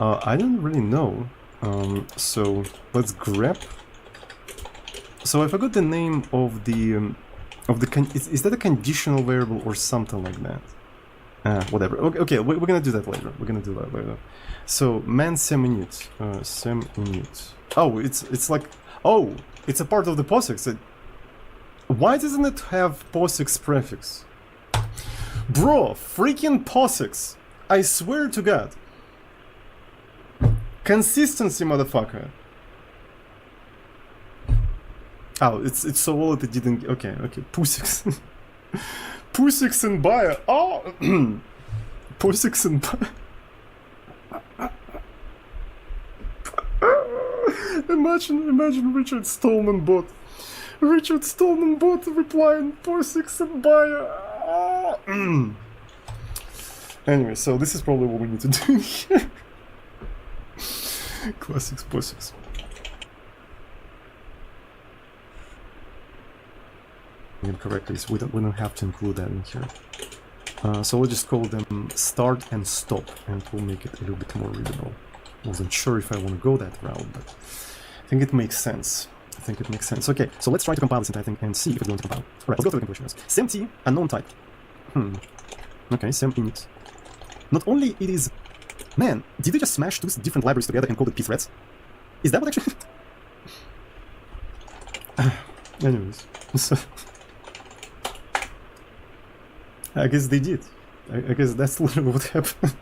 I don't really know. So let's grep. So I forgot the name of the is that a conditional variable or something like that? Whatever. Okay, we're gonna do that later. We're gonna do that later. So man seminute, seminute. Oh, it's like, oh, it's a part of the POSIX. Why doesn't it have POSIX prefix? Bro, freaking POSIX! I swear to God. Consistency, motherfucker. Oh, it's so old it didn't. Okay. Pusix. Pusix and Bayer. Oh, Pusix and Bayer. Imagine Richard Stallman bot. Richard Stallman bot replying Pusix and Bayer. Oh. Anyway, so this is probably what we need to do here. Classics Pusix. Correctly, so we don't have to include that in here. So we'll just call them start and stop, and we'll make it a little bit more readable. Wasn't sure if I want to go that route, but I think it makes sense. Okay, so let's try to compile this entire thing and see if it's going to compile. Alright, let's go to the conclusions. SEMT, unknown type. Okay, SEM init. Not only it is... Man, did they just smash two different libraries together and call it pthreads? Is that what actually... Anyways, so... I guess they did. I guess that's literally what happened.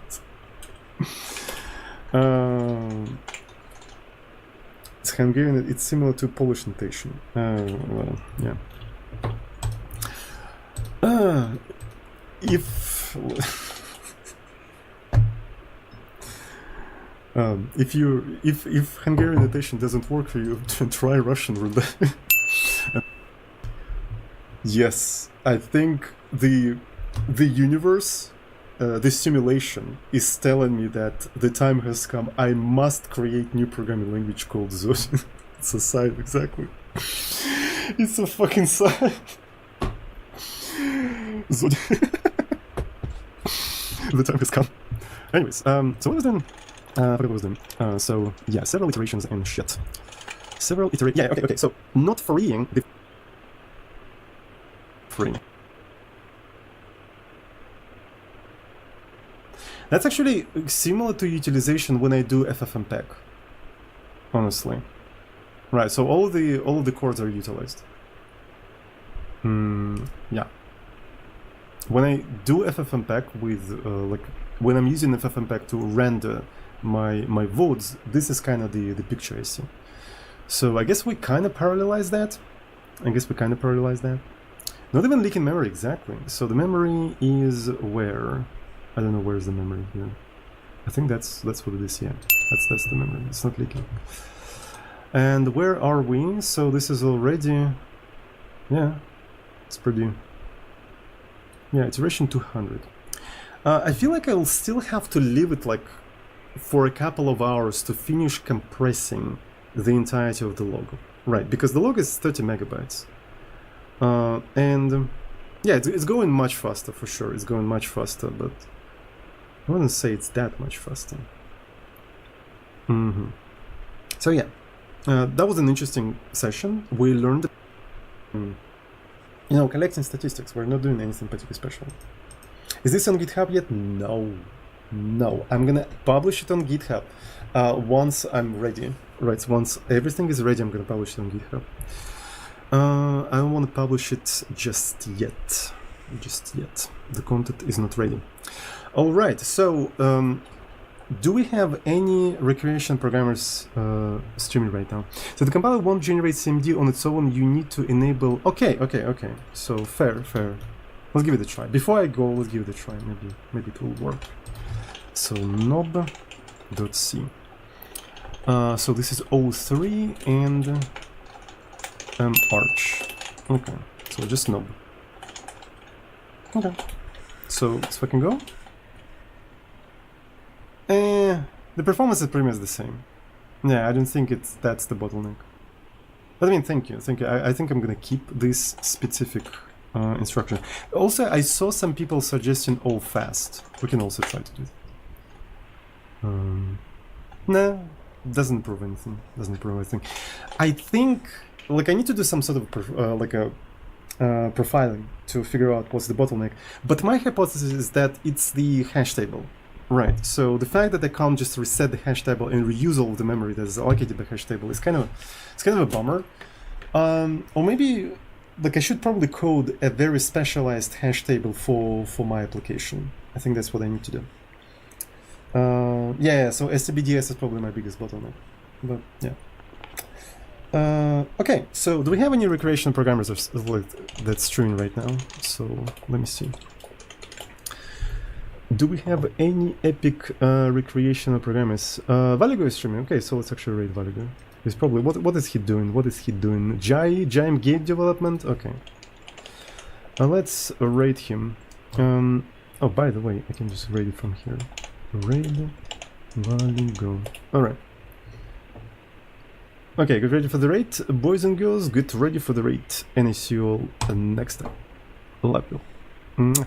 It's Hungarian, it's similar to Polish notation. Well, yeah. If Hungarian notation doesn't work for you, try Russian roulette. Yes, I think the universe, the simulation is telling me that the time has come. I must create new programming language called Zosin. It's a sign, exactly. It's a fucking sign. The time has come. Anyways, so what was then? What was then? So yeah, several iterations and shit. Several iterations. Yeah, okay. So not freeing the freeing. That's actually similar to utilization when I do FFmpeg. Honestly, right? So all of the chords are utilized. Yeah. When I do FFmpeg with like when I'm using FFmpeg to render my VODs, this is kind of the picture I see. So I guess we kind of parallelize that. Not even leaking memory exactly. So the memory is where? I don't know where's the memory here. I think that's what it is. Yeah, that's the memory. It's not leaking. And where are we? So this is already. Yeah, it's pretty. Yeah, iteration 200. I feel like I'll still have to leave it like for a couple of hours to finish compressing the entirety of the log. Right, because the log is 30 megabytes. And yeah, it's going much faster for sure. It's going much faster, but I wouldn't say it's that much faster. So yeah, that was an interesting session. We learned, collecting statistics. We're not doing anything particularly special. Is this on GitHub yet? No. I'm gonna publish it on GitHub once I'm ready. Right, once everything is ready, I'm gonna publish it on GitHub. I don't want to publish it just yet. The content is not ready. All right, so do we have any recreation programmers streaming right now? So the compiler won't generate CMD on its own. You need to enable. Okay. So fair. Let's give it a try. Before I go, let's give it a try. Maybe it will work. So nob.c. So this is O3 and arch. Okay, so just nob. Okay, so let's fucking go. The performance is pretty much the same. Yeah, I don't think that's the bottleneck. But I mean, thank you. I think I'm gonna keep this specific instruction. Also, I saw some people suggesting all fast. We can also try to do it. Nah, doesn't prove anything. I think, like, I need to do some sort of profiling to figure out what's the bottleneck. But my hypothesis is that it's the hash table. Right, so the fact that I can't just reset the hash table and reuse all of the memory that is allocated by hash table is kind of a bummer. Or maybe, like, I should probably code a very specialized hash table for my application. I think that's what I need to do. Yeah, so STBDS is probably my biggest bottleneck. But yeah. Okay, so do we have any recreational programmers that's streaming right now? So let me see. Do we have any epic recreational programmers? Valigo is streaming. Okay, so let's actually rate Valigo. He's probably what is he doing? What is he doing? Jaim game development. Okay. Let's rate him. Oh, by the way, I can just rate it from here. Rate Valigo. All right. Okay, get ready for the rate, boys and girls. Get ready for the rate, and I see you all next time. Love you. Mwah.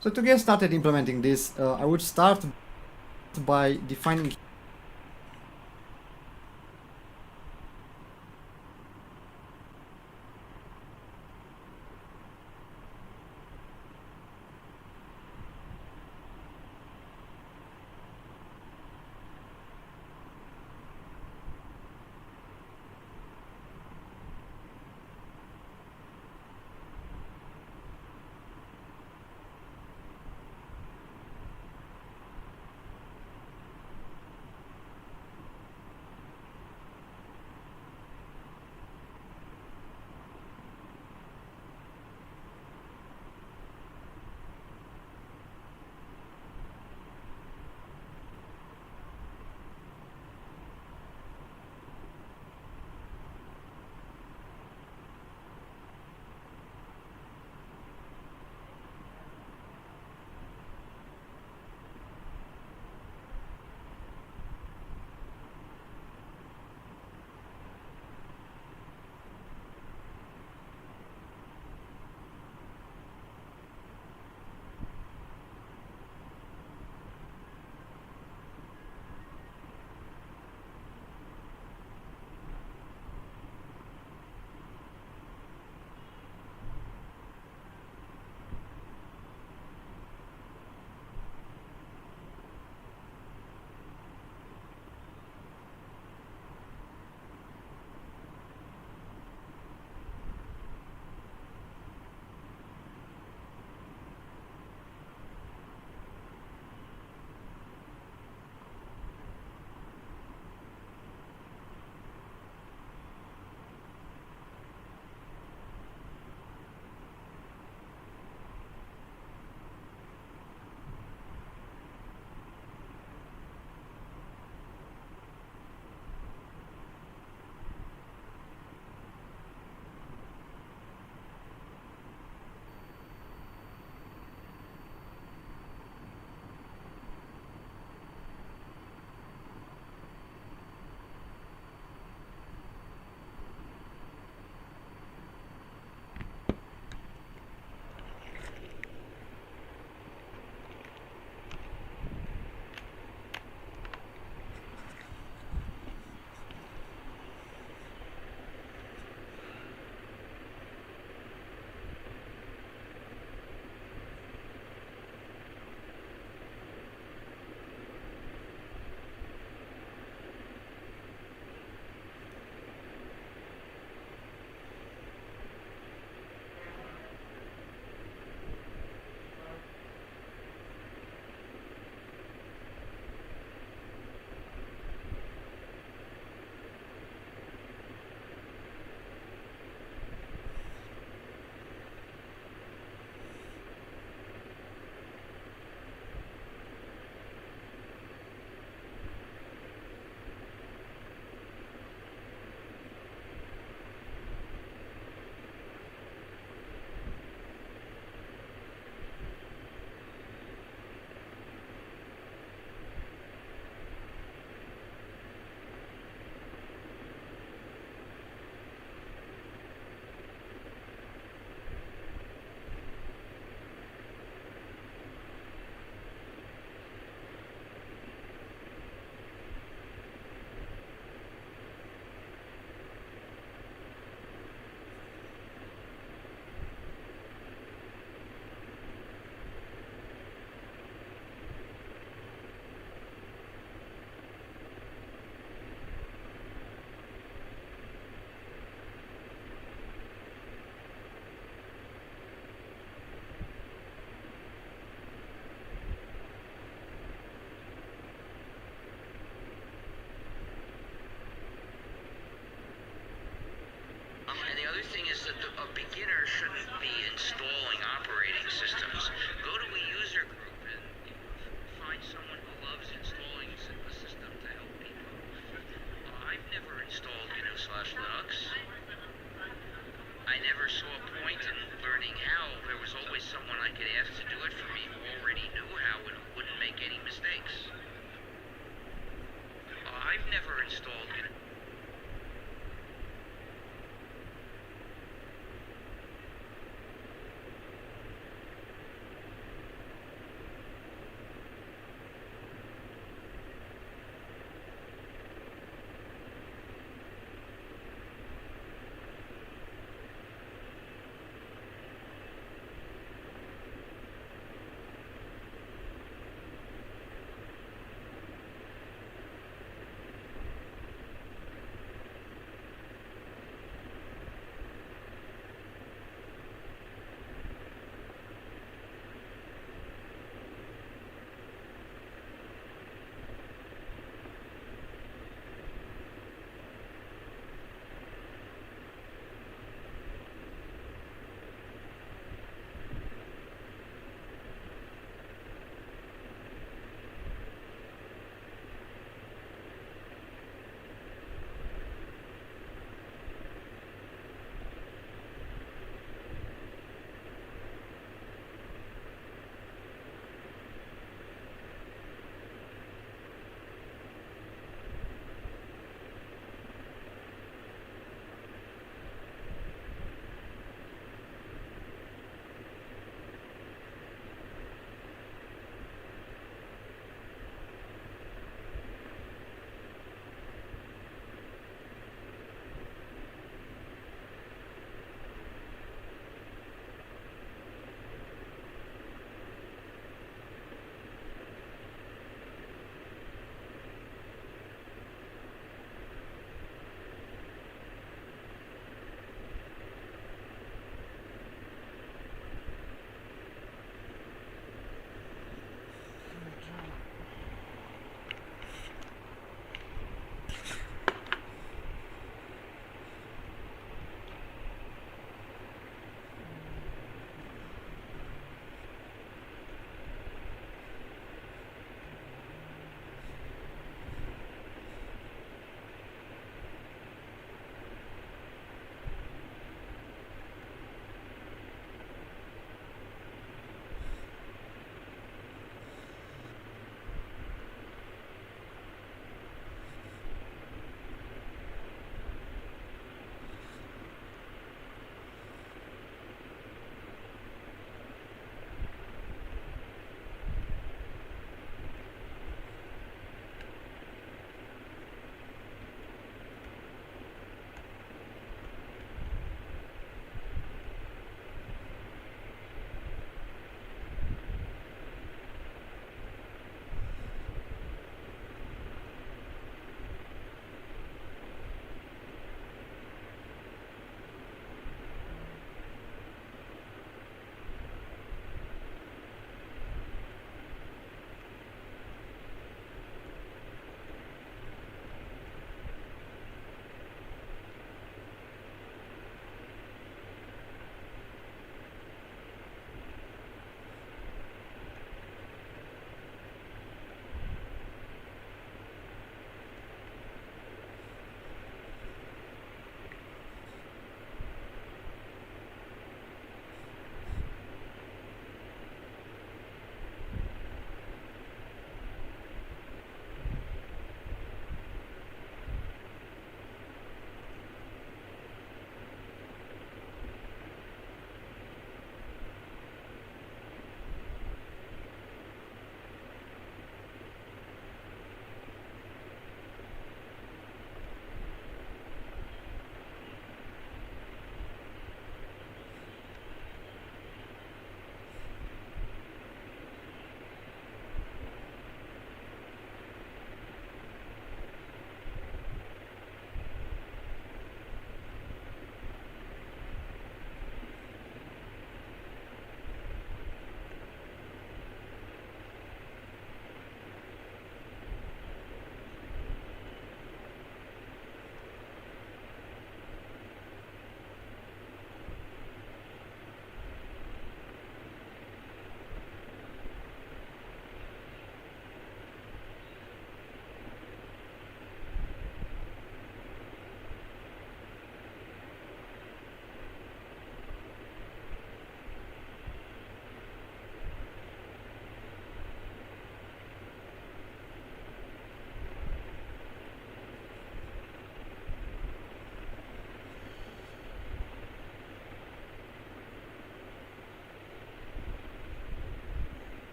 So to get started implementing this, I would start by defining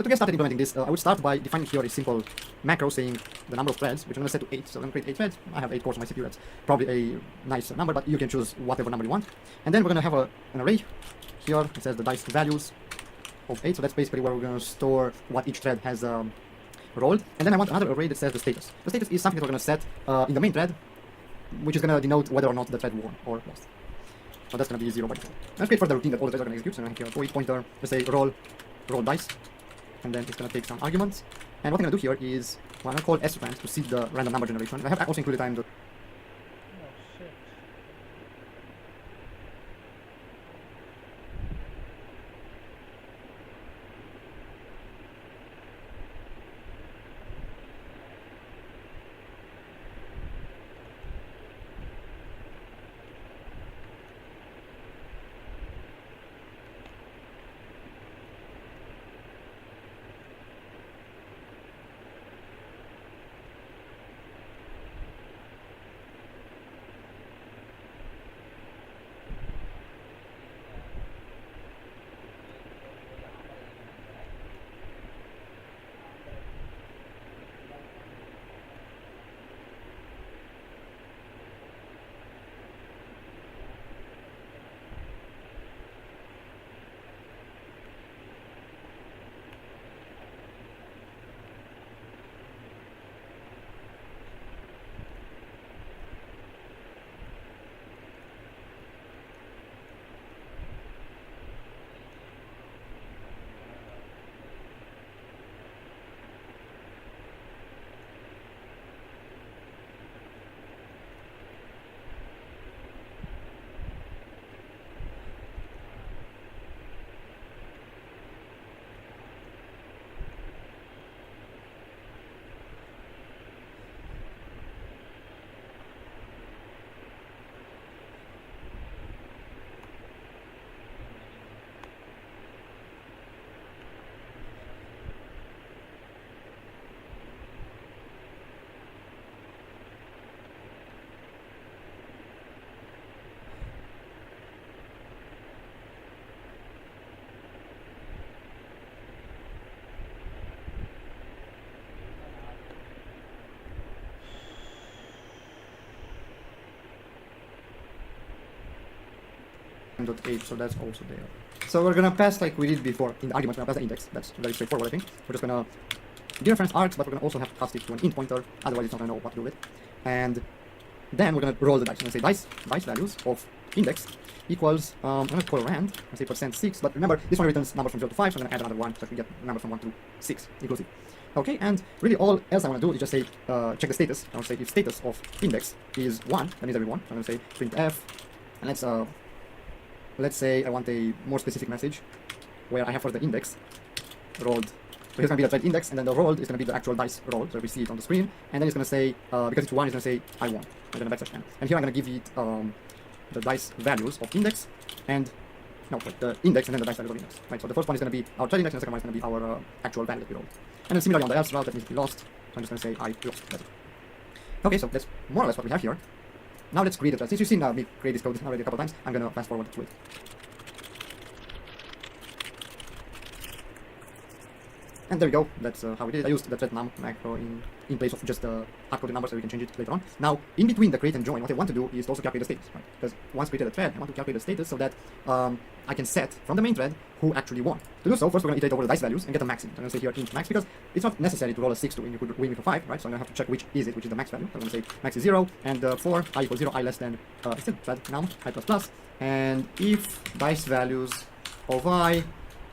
to get started implementing this, I would start by defining here a simple macro saying the number of threads, which I'm going to set to 8. So I'm going to create 8 threads. I have 8 cores on my CPU. That's probably a nice number, but you can choose whatever number you want. And then we're going to have an array here. It says the dice values of 8. So that's basically where we're going to store what each thread has rolled. And then I want another array that says the status. The status is something that we're going to set in the main thread, which is going to denote whether or not the thread won or lost. So that's going to be 0 by default. Let's create for the routine that all the threads are going to execute. So I'm going to here a pointer, let's say roll dice, and then it's going to take some arguments. And what I'm going to do here is, well, I'm going to call srand to seed the random number generation. And I have also included time. .8, so that's also there. So we're gonna pass like we did before in the argument. We're gonna pass the index. That's very straightforward, I think. We're just gonna dereference args, but we're gonna also have to pass it to an int pointer. Otherwise, it's not gonna know what to do with. And then we're gonna roll the dice. I'm gonna say dice values of index equals. I'm gonna call rand. I say %6, but remember this one returns numbers from 0 to 5, so I'm gonna add another one so I can get numbers from 1 to 6 inclusive. Okay, and really all else I want to do is just say check the status. I want to say if status of index is 1, that means everyone. So I'm gonna say printf, and let's say I want a more specific message where I have for the index rolled. So here's going to be the thread index, and then the rolled is going to be the actual dice rolled. So we see it on the screen, and then it's going to say, because it's 1, it's going to say I won, and then a backslash n. And here I'm going to give it the dice values of index, and no, wait, the index and then the dice values of index. Right. So the first one is going to be our thread index, and the second one is going to be our actual value that we rolled. And then similarly on the else route, that means we lost. So I'm just going to say I lost. That's it. Okay, so that's more or less what we have here. Now let's create a thread. Since you've seen me create this code already a couple times, I'm going to fast forward through it. And there we go, that's how we did it. I used the thread num macro in place of just the hard-coded number so we can change it later on. Now, in between the create and join, what I want to do is to also calculate the status, right? Because once created a thread, I want to calculate the status so that I can set from the main thread who actually won. To do so, first we're going to iterate over the dice values and get the max in. I'm going to say here int max because it's not necessary to roll a 6 to win. You could win with a 5, right? So I'm going to have to check which is the max value. So I'm going to say max is 0 and 4, I equals 0, I less than, still thread num, I plus plus. And if dice values of I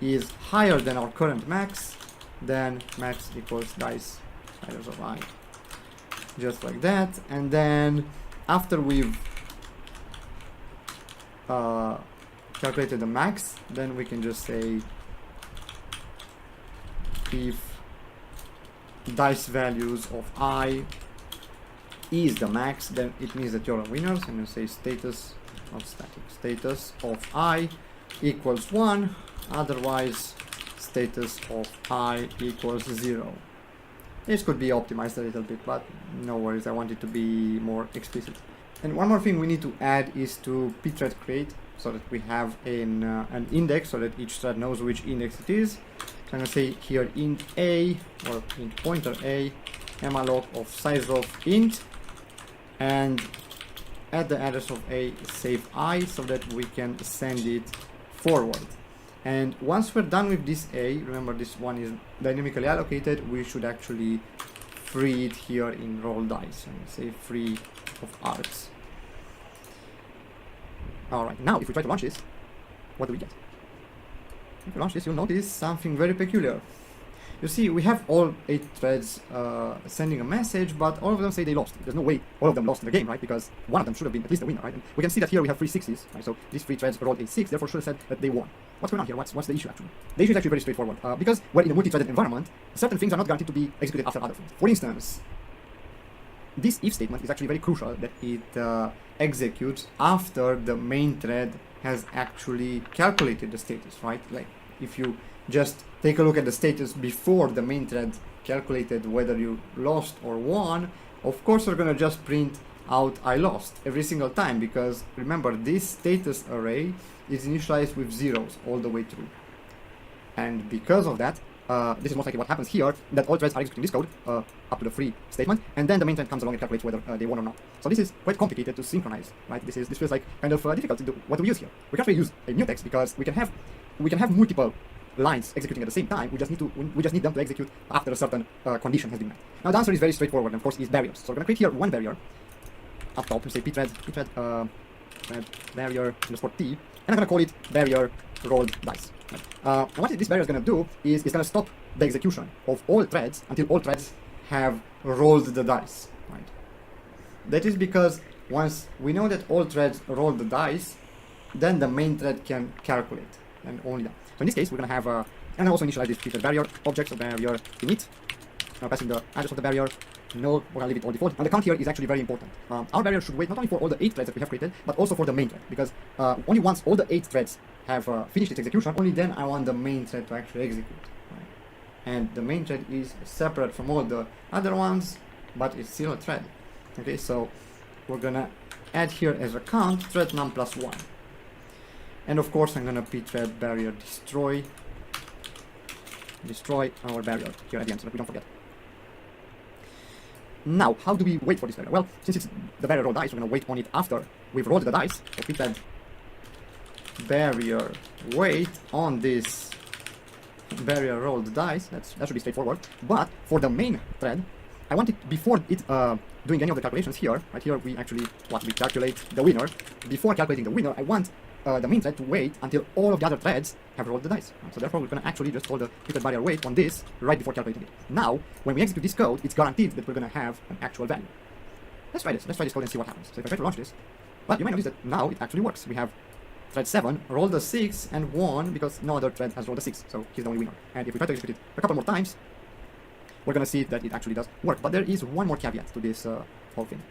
is higher than our current max, then max equals dice values of I. Just like that. And then after we've calculated the max, then we can just say if dice values of I is the max, then it means that you're a winner. So I'm going to say status, not static, status of I equals 1, otherwise status of I equals 0. This could be optimized a little bit, but no worries, I want it to be more explicit. And one more thing we need to add is to pthread create, so that we have an index, so that each thread knows which index it is. I'm gonna say here int a or int pointer a malloc of size of int, and at the address of a save I so that we can send it forward. And once we're done with this a, remember this one is dynamically allocated, we should actually free it here in roll dice and say free of arcs. Alright, now if we try to launch this, what do we get? If you launch this, you'll notice something very peculiar. You see, we have all 8 threads sending a message, but all of them say they lost. There's no way all of them lost in the game, right? Because one of them should have been at least the winner, right? And we can see that here we have 3 6s, right? So these 3 threads rolled a 6, therefore should have said that they won. What's going on here? What's the issue actually? The issue is actually very straightforward. Because we're in a multi-threaded environment, certain things are not guaranteed to be executed after other things. For instance, this if statement is actually very crucial that it executes after the main thread has actually calculated the status, right? Like if you just take a look at the status before the main thread calculated whether you lost or won, of course we're gonna just print out I lost every single time, because remember this status array is initialized with zeros all the way through. And because of that, this is most likely what happens here, that all threads are executing this code up to the free statement, and then the main thread comes along and calculates whether they won or not. So this is quite complicated to synchronize, right? This feels like kind of difficult to do. What do we use here? We can't really use a mutex because we can have multiple lines executing at the same time. We just need them to execute after a certain condition has been met. Now the answer is very straightforward, and of course is barriers. So we're gonna create here one barrier up top and say pthread barrier underscore t, and I'm gonna call it barrier rolled dice. Right? And what this barrier is gonna do is it's gonna stop the execution of all threads until all threads have rolled the dice. Right? That is because once we know that all threads roll the dice, then the main thread can calculate, and only that. So in this case, we're gonna have and I also initialize this pthread barrier object, so barrier init. Now passing the address of the barrier. No, we're gonna leave it all default. And the count here is actually very important. Our barrier should wait not only for all the 8 threads that we have created, but also for the main thread, because only once all the 8 threads have finished its execution, only then I want the main thread to actually execute. Right? And the main thread is separate from all the other ones, but it's still a thread. Okay, so we're gonna add here as a count thread num plus 1. And of course I'm gonna pthread barrier destroy our barrier here at the end so that we don't forget. Now, how do we wait for this barrier? Well, since it's the barrier roll dice, we're gonna wait on it after we've rolled the dice. So pthread barrier wait on this barrier rolled dice. That should be straightforward. But for the main thread, I want it before it doing any of the calculations here. Right here, we calculate the winner. Before calculating the winner, I want the main thread to wait until all of the other threads have rolled the dice. Right? So therefore, we're going to actually just call the pthread barrier wait on this right before calculating it. Now, when we execute this code, it's guaranteed that we're going to have an actual value. Let's try this. Let's try this code and see what happens. So if I try to launch this, well, you might notice that now it actually works. We have thread 7 rolled a 6 and won because no other thread has rolled a 6. So he's the only winner. And if we try to execute it a couple more times, we're going to see that it actually does work. But there is one more caveat to this whole thing.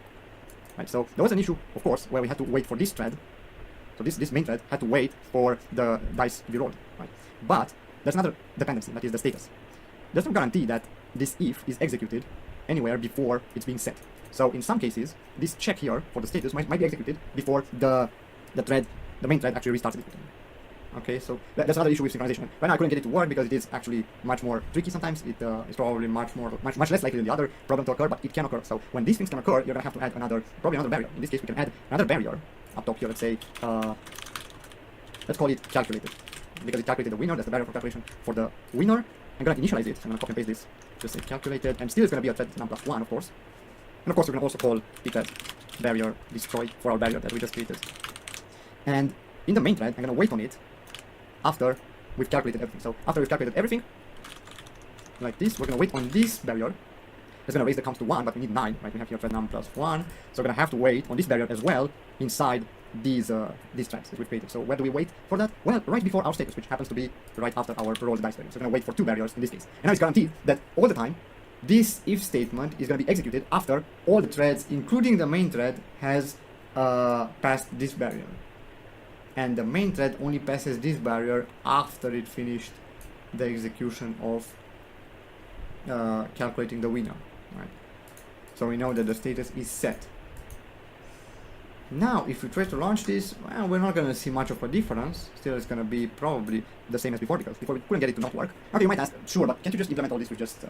Right? So there was an issue, of course, where we had to wait for this thread. So this main thread had to wait for the dice to be rolled, right? But there's another dependency, that is the status. There's no guarantee that this if is executed anywhere before it's being set. So in some cases, this check here for the status might be executed before the main thread actually restarts it. Okay, so that's another issue with synchronization. Right now I couldn't get it to work because it is actually much more tricky sometimes. It is probably much less likely than the other problem to occur, but it can occur. So when these things can occur, you're gonna have to add probably another barrier. In this case, we can add another barrier up top here. Let's say, let's call it calculated, because it calculated the winner. That's the barrier for calculation for the winner. I'm gonna initialize it. I'm gonna copy and paste this. Just say calculated, and still it's gonna be a thread num plus 1, of course. And of course, we're gonna also call pthread barrier destroy for our barrier that we just created. And in the main thread, I'm gonna wait on it after we've calculated everything. So after we've calculated everything, like this, we're gonna wait on this barrier. It's gonna raise the count to 1, but we need 9, right? We have here thread num plus 1, so we're gonna have to wait on this barrier as well inside these threads that we've created. So where do we wait for that? Well, right before our status, which happens to be right after our rolled dice barrier. So we're gonna wait for 2 barriers in this case. And now it's guaranteed that all the time, this if statement is gonna be executed after all the threads, including the main thread, has passed this barrier. And the main thread only passes this barrier after it finished the execution of calculating the winner. Right? So we know that the status is set. Now, if we try to launch this, well, we're not going to see much of a difference. Still, it's going to be probably the same as before, because before we couldn't get it to not work. Okay, you might ask, sure, but can't you just implement all this with just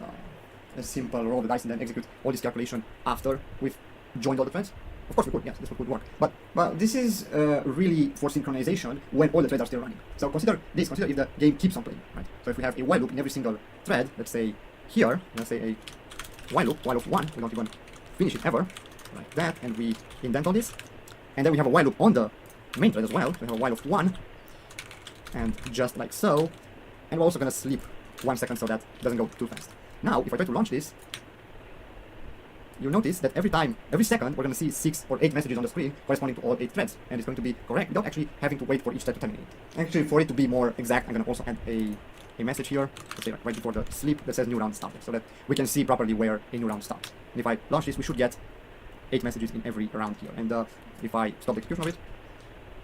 a simple roll of the dice and then execute all this calculation after we've joined all the threads? Of course we could, yes, this would work. But this is really for synchronization when all the threads are still running. So consider this, consider if the game keeps on playing, right? So if we have a while loop in every single thread, let's say here, let's say a while loop 1, we don't even finish it ever, like that, and we indent all this. And then we have a while loop on the main thread as well. So we have a while of 1, and just like so. And we're also going to sleep 1 second so that it doesn't go too fast. Now, if I try to launch this, you'll notice that every second, we're going to see 6 or 8 messages on the screen corresponding to all 8 threads. And it's going to be correct without actually having to wait for each thread to terminate. Actually, for it to be more exact, I'm going to also add a message here, let's say right before the sleep, that says new round started, so that we can see properly where a new round starts. And if I launch this, we should get 8 messages in every round here. And if I stop the execution of it,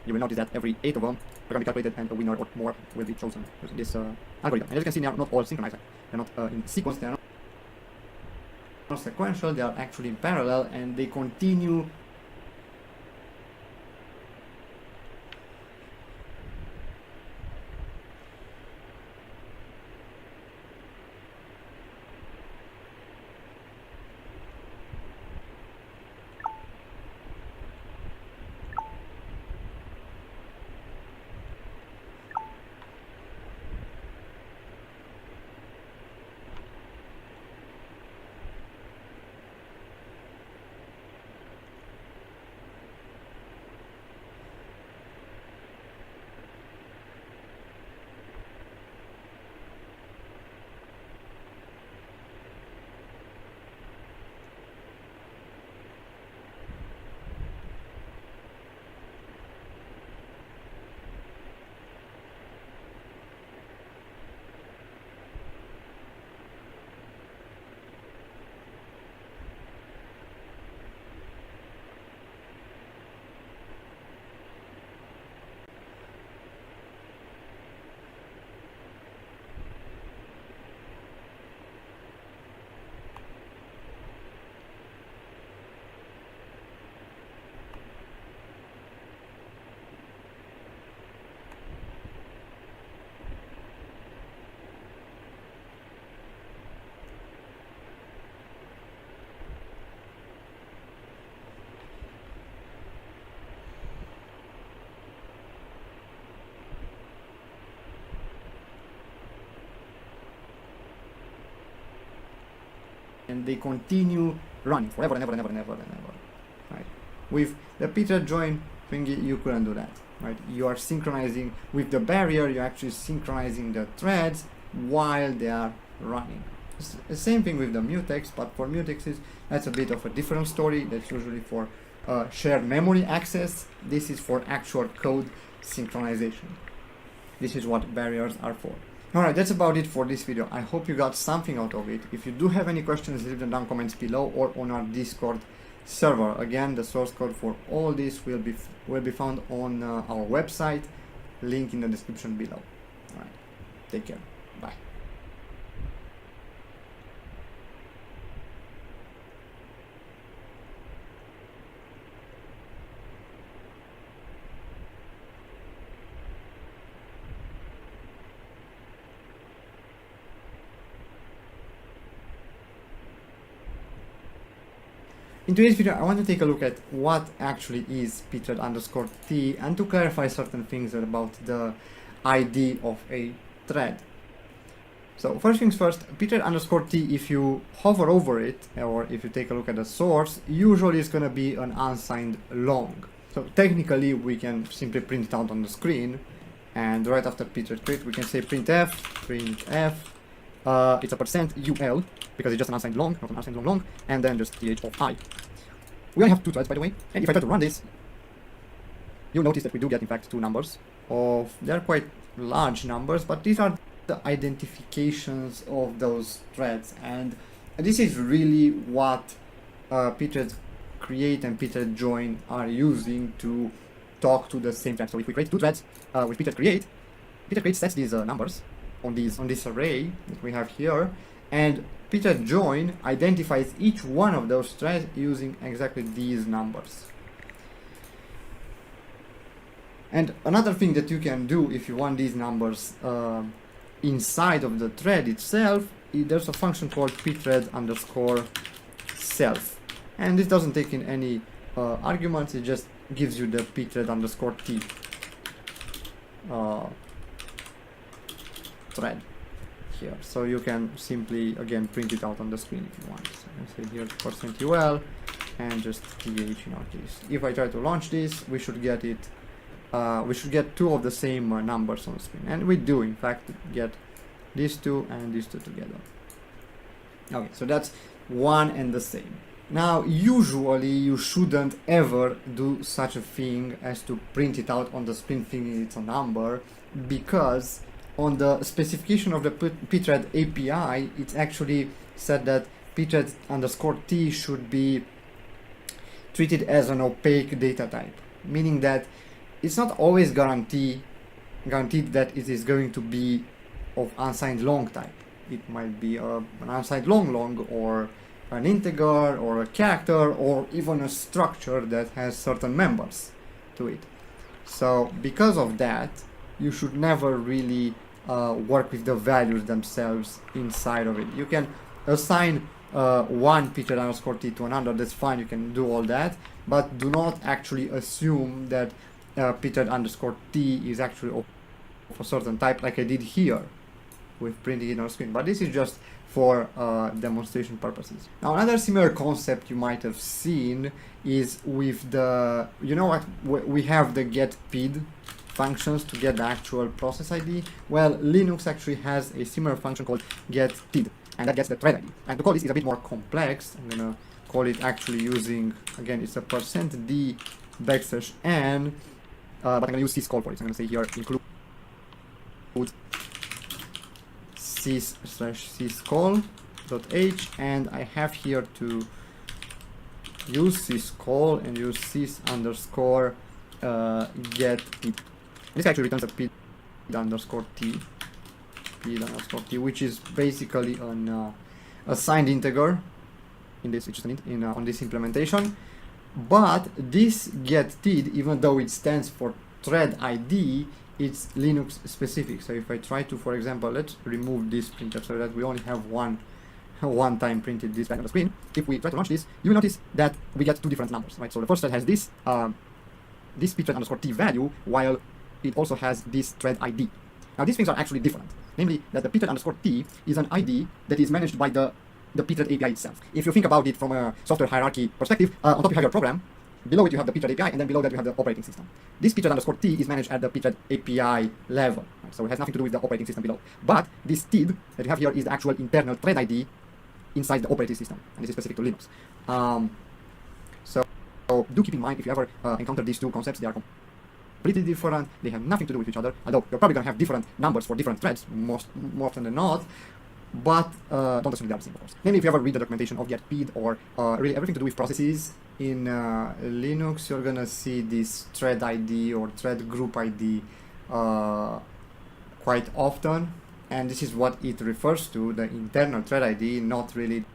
you will notice that every 8 of them are going to be calculated and a winner or more will be chosen using this algorithm. And as you can see, they are not all synchronized. They're not in sequence, they are not sequential, they are actually in parallel, and they continue and they continue running forever and ever and ever and ever and ever, right? With the Peter join thingy, you couldn't do that, right? You are synchronizing with the barrier, you're actually synchronizing the threads while they are running. It's the same thing with the mutex, but for mutexes, that's a bit of a different story. That's usually for shared memory access. This is for actual code synchronization. This is what barriers are for. Alright, that's about it for this video. I hope you got something out of it. If you do have any questions, leave them down in comments below or on our Discord server. Again, the source code for all this will be found on our website, link in the description below. Alright, take care. Bye. In today's video, I want to take a look at what actually is pthread_t and to clarify certain things about the ID of a thread. So first things first, pthread_t, if you hover over it or if you take a look at the source, usually it's going to be an unsigned long. So technically we can simply print it out on the screen, and right after pthread create we can say printf, it's a %ul, because it's just an unsigned long, not an unsigned long, and then just th of I. We only have 2 threads, by the way, and if I try to run this, you'll notice that we do get, in fact, 2 numbers. They're quite large numbers, but these are the identifications of those threads, and this is really what pthread create and pthread join are using to talk to the same thread. So if we create 2 threads with pthread create sets these numbers on this array that we have here, and pthread join identifies each one of those threads using exactly these numbers. And another thing that you can do if you want these numbers inside of the thread itself, there's a function called pthread_self, and this doesn't take in any arguments, it just gives you the pthread_t thread here. So you can simply again print it out on the screen if you want. So I say here %ul and just th in our case. If I try to launch this, we should get it. We should get two of the same numbers on the screen, and we do in fact get these two and these two together. Okay, so that's one and the same. Now, usually you shouldn't ever do such a thing as to print it out on the screen thinking it's a number, because on the specification of the pthread API, it's actually said that pthread_t should be treated as an opaque data type, meaning that it's not always guaranteed that it is going to be of unsigned long type. It might be an unsigned long, or an integer, or a character, or even a structure that has certain members to it. So because of that, you should never really work with the values themselves inside of it. You can assign one pthread_t to another, that's fine, you can do all that, but do not actually assume that pthread_t is actually of a certain type, like I did here with printing it on screen. But this is just for demonstration purposes. Now, another similar concept you might have seen is with the, you know what, we have the getPID functions to get the actual process ID. Well, Linux actually has a similar function called getTID, and that gets the thread ID. And to call this is a bit more complex. I'm gonna call it actually using, again, it's a %d \n, but I'm gonna use syscall for it. So I'm gonna say here include sys/syscall.h, and I have here to use syscall and use sys_get_t. This actually returns a pid_t, which is basically an assigned integer in this, on this implementation. But this getTID, even though it stands for thread ID, it's Linux specific. So if I try to, for example, let's remove this printer so that we only have one time printed this back on the screen. If we try to launch this, you will notice that we get two different numbers, right? So the first thread has this this pthread_t value, while it also has this thread ID. Now these things are actually different, namely that the pthread_t is an ID that is managed by the pthread API itself. If you think about it from a software hierarchy perspective, on top you have your program, below it you have the pthread API, and then below that you have the operating system. This pthread_t is managed at the pthread API level, right? So it has nothing to do with the operating system below. But this TID that you have here is the actual internal thread ID inside the operating system, and this is specific to Linux. So do keep in mind, if you ever encounter these two concepts, they are completely different, they have nothing to do with each other, although you're probably going to have different numbers for different threads, more often than not, but don't assume they are the same, of course. Namely, if you ever read the documentation of getPID or really everything to do with processes in Linux, you're going to see this thread ID or thread group ID quite often, and this is what it refers to, the internal thread ID, not really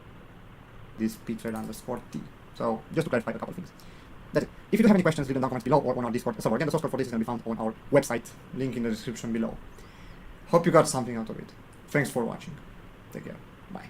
this pthread_t. So just to clarify a couple of things. That's it. If you do have any questions, leave them in the comments below or on our Discord server. Again, the source code for this is going to be found on our website, link in the description below. Hope you got something out of it. Thanks for watching. Take care. Bye.